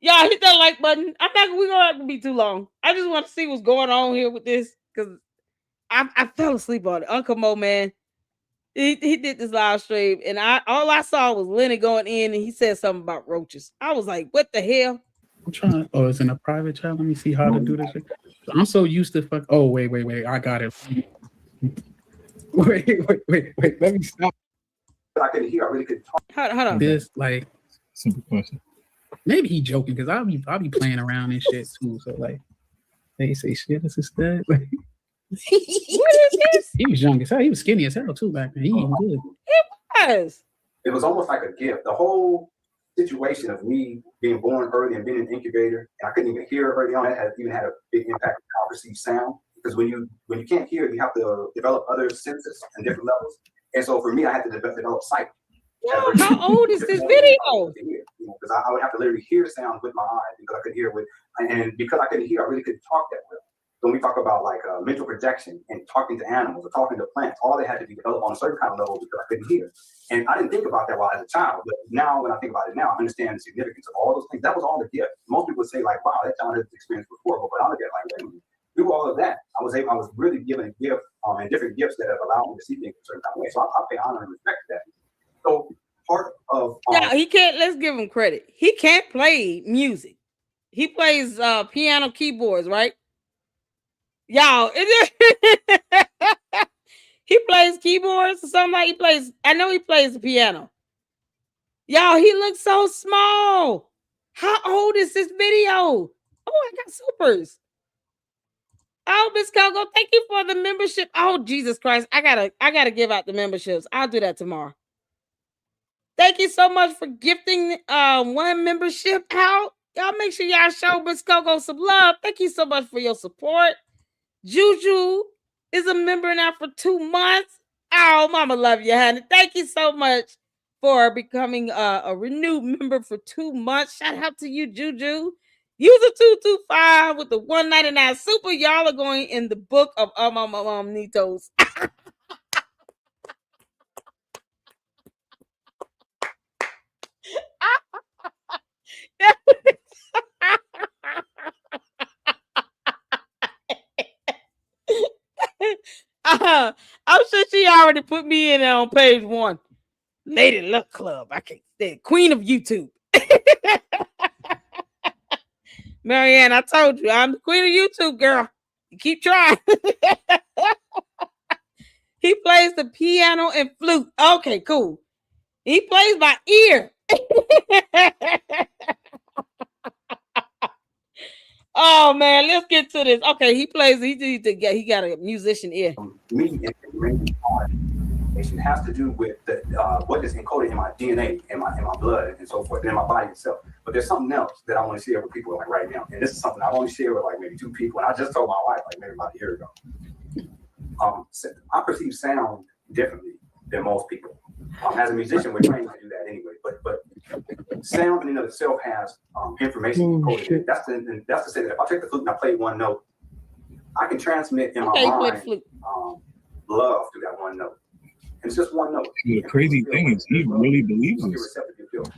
Y'all hit that like button. We're gonna have to be too long. I just want to see what's going on here with this because I fell asleep on it. Uncle Mo, man, he did this live stream, and all I saw was Lenny going in, and he said something about roaches. I was like, what the hell? I'm trying. Oh, it's in a private chat. Let me see how to do this. I'm so used to fuck. Oh, wait. I got it. Wait. Let me stop. I couldn't hear. I really couldn't talk. Hold on. This simple question. Maybe he joking because I'll be playing around and shit too. So like, they say shit. This is that. Like, what is this? He was young as hell. He was skinny as hell too back then. He even good. It was almost like a gift. The whole situation of me being born early and being an incubator, and I couldn't even hear early on. That had a big impact on how I perceive sound. because when you can't hear, you have to develop other senses and different levels. And so for me, I had to develop sight. Yo, how old is this video? Because I would have to literally hear sound with my eyes because I could hear and because I couldn't hear, I really couldn't talk that well. So when we talk about like mental projection and talking to animals or talking to plants, all they had to be developed on a certain kind of level because I couldn't hear. And I didn't think about that while as a child, but now when I think about it now, I understand the significance of all those things. That was all the gift. Most people would say like, wow, that child had this experience before, but I look at it like, wait a minute, through all of that, I was really given a gift and different gifts that have allowed me to see things a certain kind of way. So I pay honor and respect to that. So part of he can't. Let's give him credit. He can't play music. He plays piano keyboards, right? Y'all, he plays keyboards or something like he plays. I know he plays the piano. Y'all, he looks so small. How old is this video? Oh, I got supers. Oh, Miss Coco, thank you for the membership. Oh, Jesus Christ. I gotta give out the memberships. I'll do that tomorrow. Thank you so much for gifting one membership out. Y'all make sure y'all show Miss Coco some love. Thank you so much for your support. Juju is a member now for 2 months. Oh, mama love you, honey. Thank you so much for becoming a renewed member for 2 months. Shout out to you, Juju. User 225 with the 199 super. Y'all are going in the book of Nitos. I'm sure she already put me in on page 1. Lady Luck Club. I can't stand Queen of YouTube. Marianne, I told you I'm the queen of YouTube, girl. You keep trying. He plays the piano and flute. Okay, cool. He plays by ear. Oh man, let's get to this. Okay, he plays. He got a musician ear. Me it has to do with what is encoded in my DNA, in my blood, and so forth, and in my body itself. But there's something else that I want to share with people like right now, and this is something I only share with like maybe 2 people, and I just told my wife like maybe about a year ago. I perceive sound differently than most people. As a musician, we're trained to do that anyway. But sound in and of itself has information encoded in it. That's to say that if I take the flute and I play one note, I can transmit in my mind love through that one note. And it's just one note. The crazy thing is, he really believes this.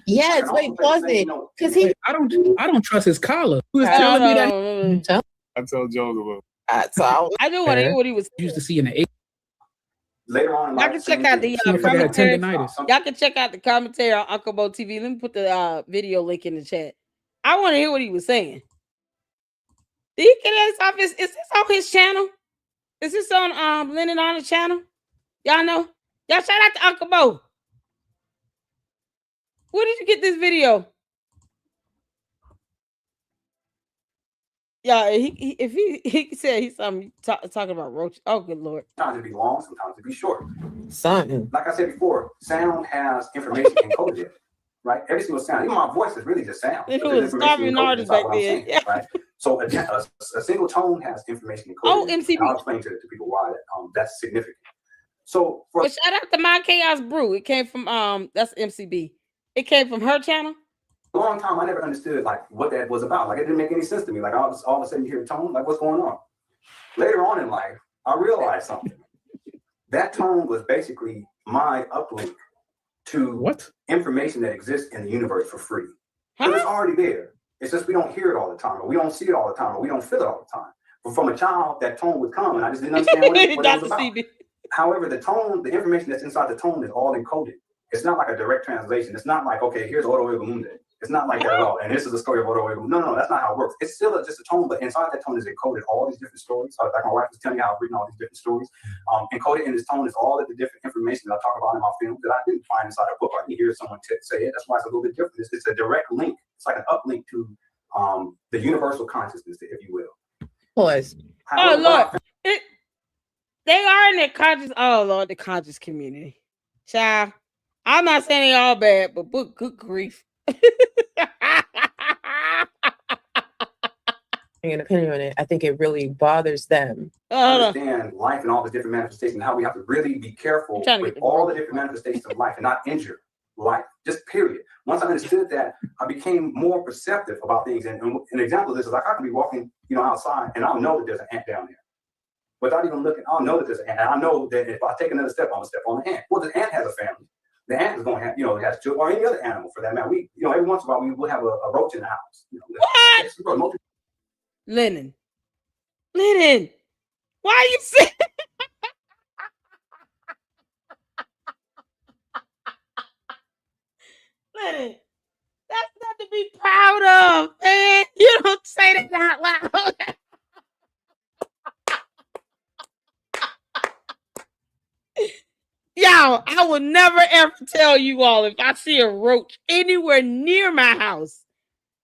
Yes, wait, pause it. Because I don't trust his collar. Who is telling me that? I told Joe about. I do want to hear what he was Used to see in the 80s. Later on, y'all can check out the commentary. Y'all can check out the commentary on Uncle Bo TV. Let me put the video link in the chat. I want to hear what he was saying. Did he get this off is this on his channel? Is this on Lenon on the channel? Y'all know? Y'all shout out to Uncle Bo. Where did you get this video? Yeah, if he said he's talking about roach. Oh, good Lord. Sometimes it be long, sometimes it be short. something. Like I said before, sound has information encoded in it, right? Every single sound, even my voice is really just sound. It was starving artist back then. Yeah. Right? So a single tone has information encoded. Oh, in it. MCB. And I'll explain to people why that's significant. So But shout out to My Chaos Brew. It came from that's MCB. It came from her channel. a long time I never understood like what that was about. Like it didn't make any sense to me. Like all of a sudden you hear a tone, like what's going on? Later on in life, I realized something. That tone was basically my uplink to information that exists in the universe for free. Because it's already there. It's just we don't hear it all the time, or we don't see it all the time, or we don't feel it all the time. But from a child, that tone would come, and I just didn't understand what it was about. However, the tone, the information that's inside the tone is all encoded. It's not like a direct translation. It's not like, okay, here's Odo Egamunde. It's not like that at all. And this is the story of Odo Egamunde. No, that's not how it works. It's still just a tone, but inside that tone is encoded all these different stories. Like my wife was telling me how I've written all these different stories. Encoded in this tone is all of the different information that I talk about in my film that I didn't find inside a book. I can hear someone say it. That's why it's a little bit different. It's a direct link. It's like an uplink to the universal consciousness, if you will. Boys. Oh, Lord. They are in the conscious, the conscious community. Child, I'm not saying they all bad, but good grief. an opinion on it. I think it really bothers them. Understand life and all the different manifestations, how we have to really be careful with all the different manifestations of life and not injure life, just period. Once I understood that, I became more perceptive about things. And an example of this is like I can be walking, outside and I'll know that there's an ant down there. Without even looking, I'll know that there's an ant. And I know that if I take another step, I'm gonna step on the ant. Well, the ant has a family. The ant is going to have, it has children, or any other animal for that matter. We, every once in a while, we will have a roach in the house. What? Lenon, why are you saying? Lenon, that's not to be proud of, man. You don't say that out loud. Y'all, I will never ever tell you all if I see a roach anywhere near my house,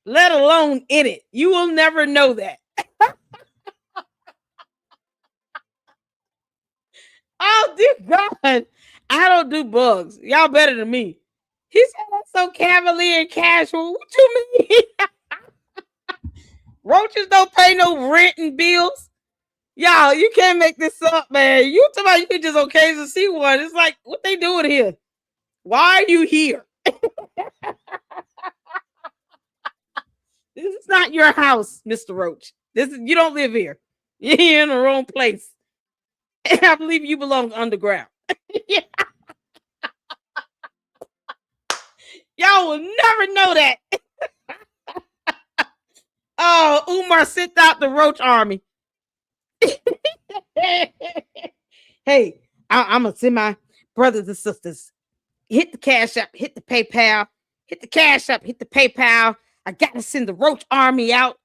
let alone in it. You will never know that. Oh, dear God. I don't do bugs. Y'all better than me. He said that's so cavalier and casual. What you mean? Roaches don't pay no rent and bills. Y'all, you can't make this up, man. You talking about you can just occasionally see one. It's like, what they doing here? Why are you here? This is not your house, Mr. Roach. You don't live here. You're in the wrong place. I believe you belong underground. Y'all will never know that. Oh, Umar sent out the roach army. Hey, I'm gonna send my brothers and sisters. Hit the cash up, hit the PayPal, hit the cash up, hit the PayPal. I gotta send the roach army out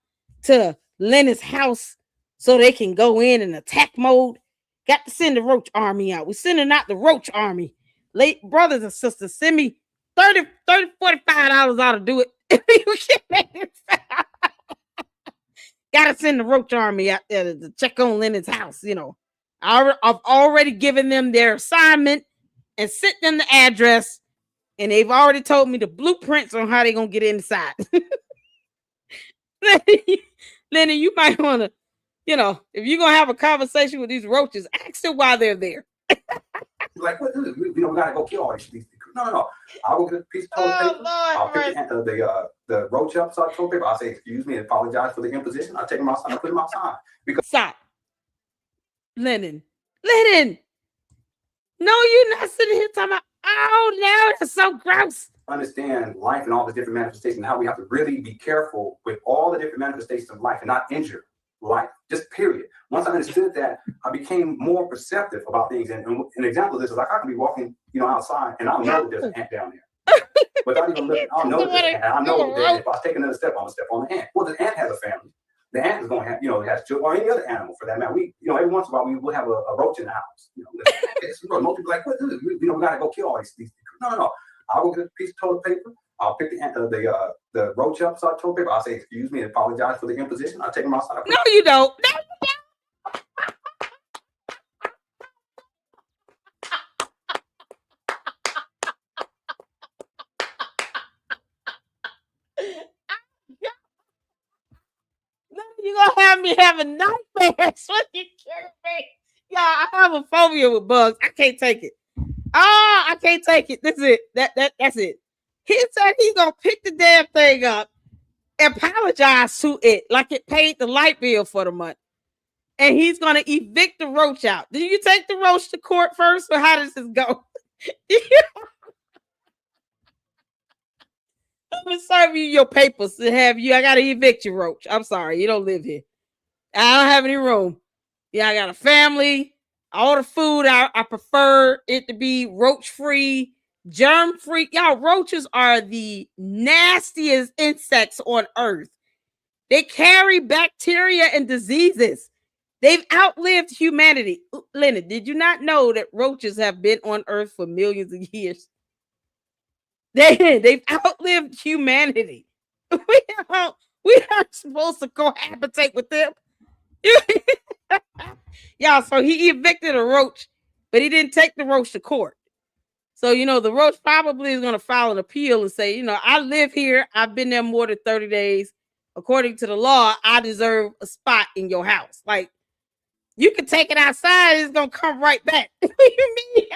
to Lenon's house so they can go in attack mode. Got to send the roach army out. We're sending out the roach army. Late brothers and sisters, send me $30, $45 ought to do it. You can't make this. Gotta send the roach army out there to check on Lenon's house. I've already given them their assignment and sent them the address, and they've already told me the blueprints on how they're gonna get inside. Lenon, you might want to, if you're gonna have a conversation with these roaches, ask them why they're there. Like, what? We gotta go kill all these. No. I'll go get a piece of toilet paper. I'll pick the roach up side toilet paper. I'll say, excuse me, and apologize for the imposition. I'll take them outside and put them outside. Stop. Lenon. No, you're not sitting here talking about, oh, no, that's so gross. Understand life and all the different manifestations, how we have to really be careful with all the different manifestations of life and not injure life, just period. Once I understood that, I became more perceptive about things. And an example of this is like I can be walking, outside and I'll know that there's an ant down there. Without even looking, I'll know that there's an ant. I know that if I take another step, I'm gonna step on the ant. Well, the ant has a family. The ant is going to have, it has children, or any other animal for that matter. We, every once in a while, we will have a roach in the house. Most people like, what? We gotta go kill all these. No. I'll go get a piece of toilet paper. I'll pick the roach up side toilet paper. I'll say, excuse me, and apologize for the imposition. I'll take them outside. No, you don't. You're gonna have me having nightmares. What you kidding me? Yeah, I have a phobia with bugs. I can't take it. I can't take it. That's it. That's it. He said he's gonna pick the damn thing up and apologize to it like it paid the light bill for the month. And he's gonna evict the roach out. Do you take the roach to court first, or how does this go? I'm gonna serve you your papers to have you. I gotta evict you, roach. I'm sorry, you don't live here. I don't have any room. Yeah, I got a family. All the food, I prefer it to be roach free, germ free. Y'all, roaches are the nastiest insects on earth. They carry bacteria and diseases. They've outlived humanity. Leonard, did you not know that roaches have been on earth for millions of years? They've outlived humanity. We aren't supposed to cohabitate with them. Y'all, so he evicted a roach, but he didn't take the roach to court. So, the roach probably is going to file an appeal and say, I live here. I've been there more than 30 days. according to the law, I deserve a spot in your house. Like, you can take it outside, it's gonna come right back. What do you mean?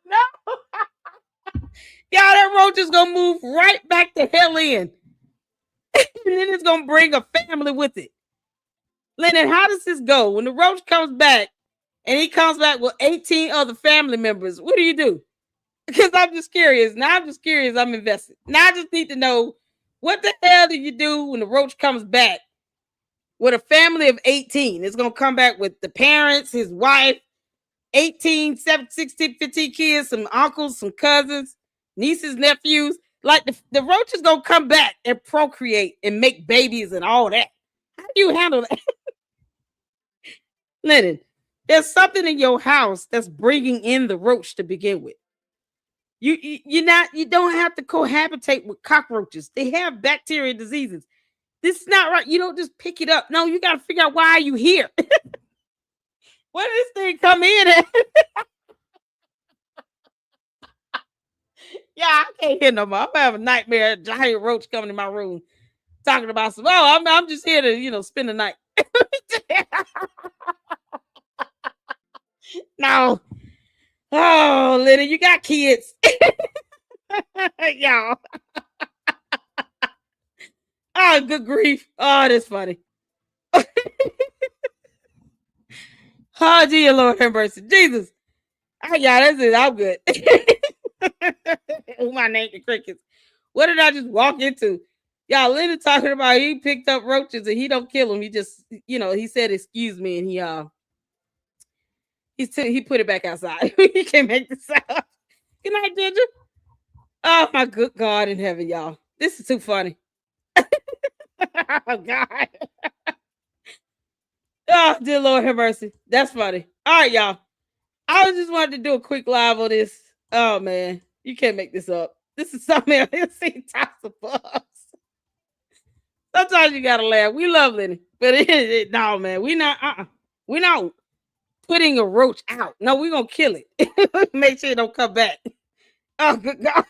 No. Y'all, that roach is gonna move right back to hell in. And then it's gonna bring a family with it. Lenon, how does this go? When the roach comes back and he comes back with 18 other family members, what do you do? Because I'm just curious. Now I'm just curious. I'm invested. Now I just need to know, what the hell do you do when the roach comes back with a family of 18? It's going to come back with the parents, his wife, 18, 17, 16, 15 kids, some uncles, some cousins, nieces, nephews. Like, the roach is going to come back and procreate and make babies and all that. How do you handle that? Lenon, there's something in your house that's bringing in the roach to begin with. You don't have to cohabitate with cockroaches. They have bacteria diseases. This is not right. You don't just pick it up. No, you got to figure out, why are you here? Where did this thing come in at? Yeah, I can't hear no more. I'm gonna have a nightmare. A giant roach coming in my room talking about some, I'm just here to, spend the night. No. Oh, Liddy, you got kids. Y'all. Oh, good grief. Oh, that's funny. Oh, dear Lord have mercy. Jesus. Oh, yeah, that's it. I'm good. My name the crickets. What did I just walk into? Y'all, Liddy talking about he picked up roaches and he don't kill them. He just, he said, excuse me, and he put it back outside. He can't make this out. Good night, Ginger. Oh, my good God in heaven, y'all. This is too funny. Oh, God. Oh, dear Lord have mercy. That's funny. All right, y'all. I just wanted to do a quick live on this. Oh, man. You can't make this up. This is something else. See, tops of bugs. Sometimes you got to laugh. We love Lenny. But no, man. We're not putting a roach out. No, we're going to kill it. Make sure it don't come back. Oh, good God.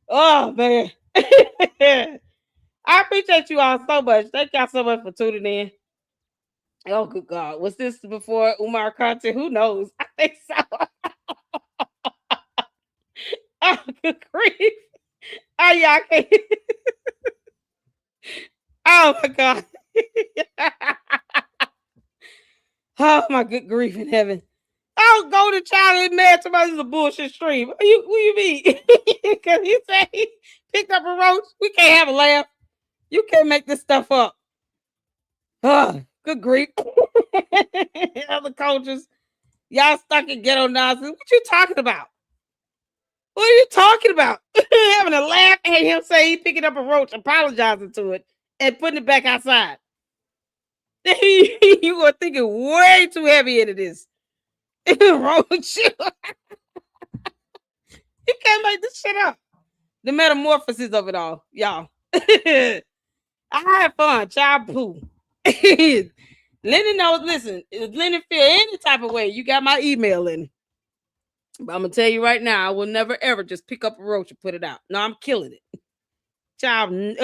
Oh, man. I appreciate you all so much. Thank y'all so much for tuning in. Oh, good God. Was this before Umar content? Who knows? I think so. Oh, good grief. Oh, yeah, I can't. Oh, my God. Oh, my good grief in heaven. Oh, Golden Child is mad. Somebody's a bullshit stream. What you mean? Because he said he picked up a roach. We can't have a laugh. You can't make this stuff up. Oh, good grief. Other coaches, y'all stuck in ghetto nonsense. What you talking about? What are you talking about? Having a laugh at him say he picking up a roach, apologizing to it, and putting it back outside. You were thinking way too heavy into this. Wrong with you? You can't make this shit up. The metamorphosis of it all, y'all. I had fun. Child poo. Lenny knows. Listen, if Lenny feel any type of way, you got my email, Lenny. But I'm gonna tell you right now, I will never ever just pick up a roach and put it out. No, I'm killing it. Child.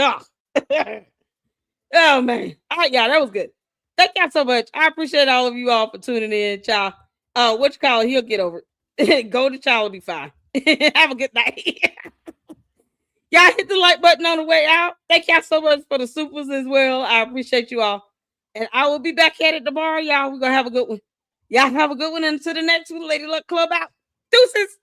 Oh man. All right, y'all. That was good. Thank y'all so much. I appreciate all of you all for tuning in, child. What you call it? He'll get over it. Go to child will be fine. Have a good night. Y'all hit the like button on the way out. Thank y'all so much for the supers as well. I appreciate you all. And I will be back at it tomorrow, y'all. We're going to have a good one. Y'all have a good one. Until the next one, Lady Luck Club out. Deuces.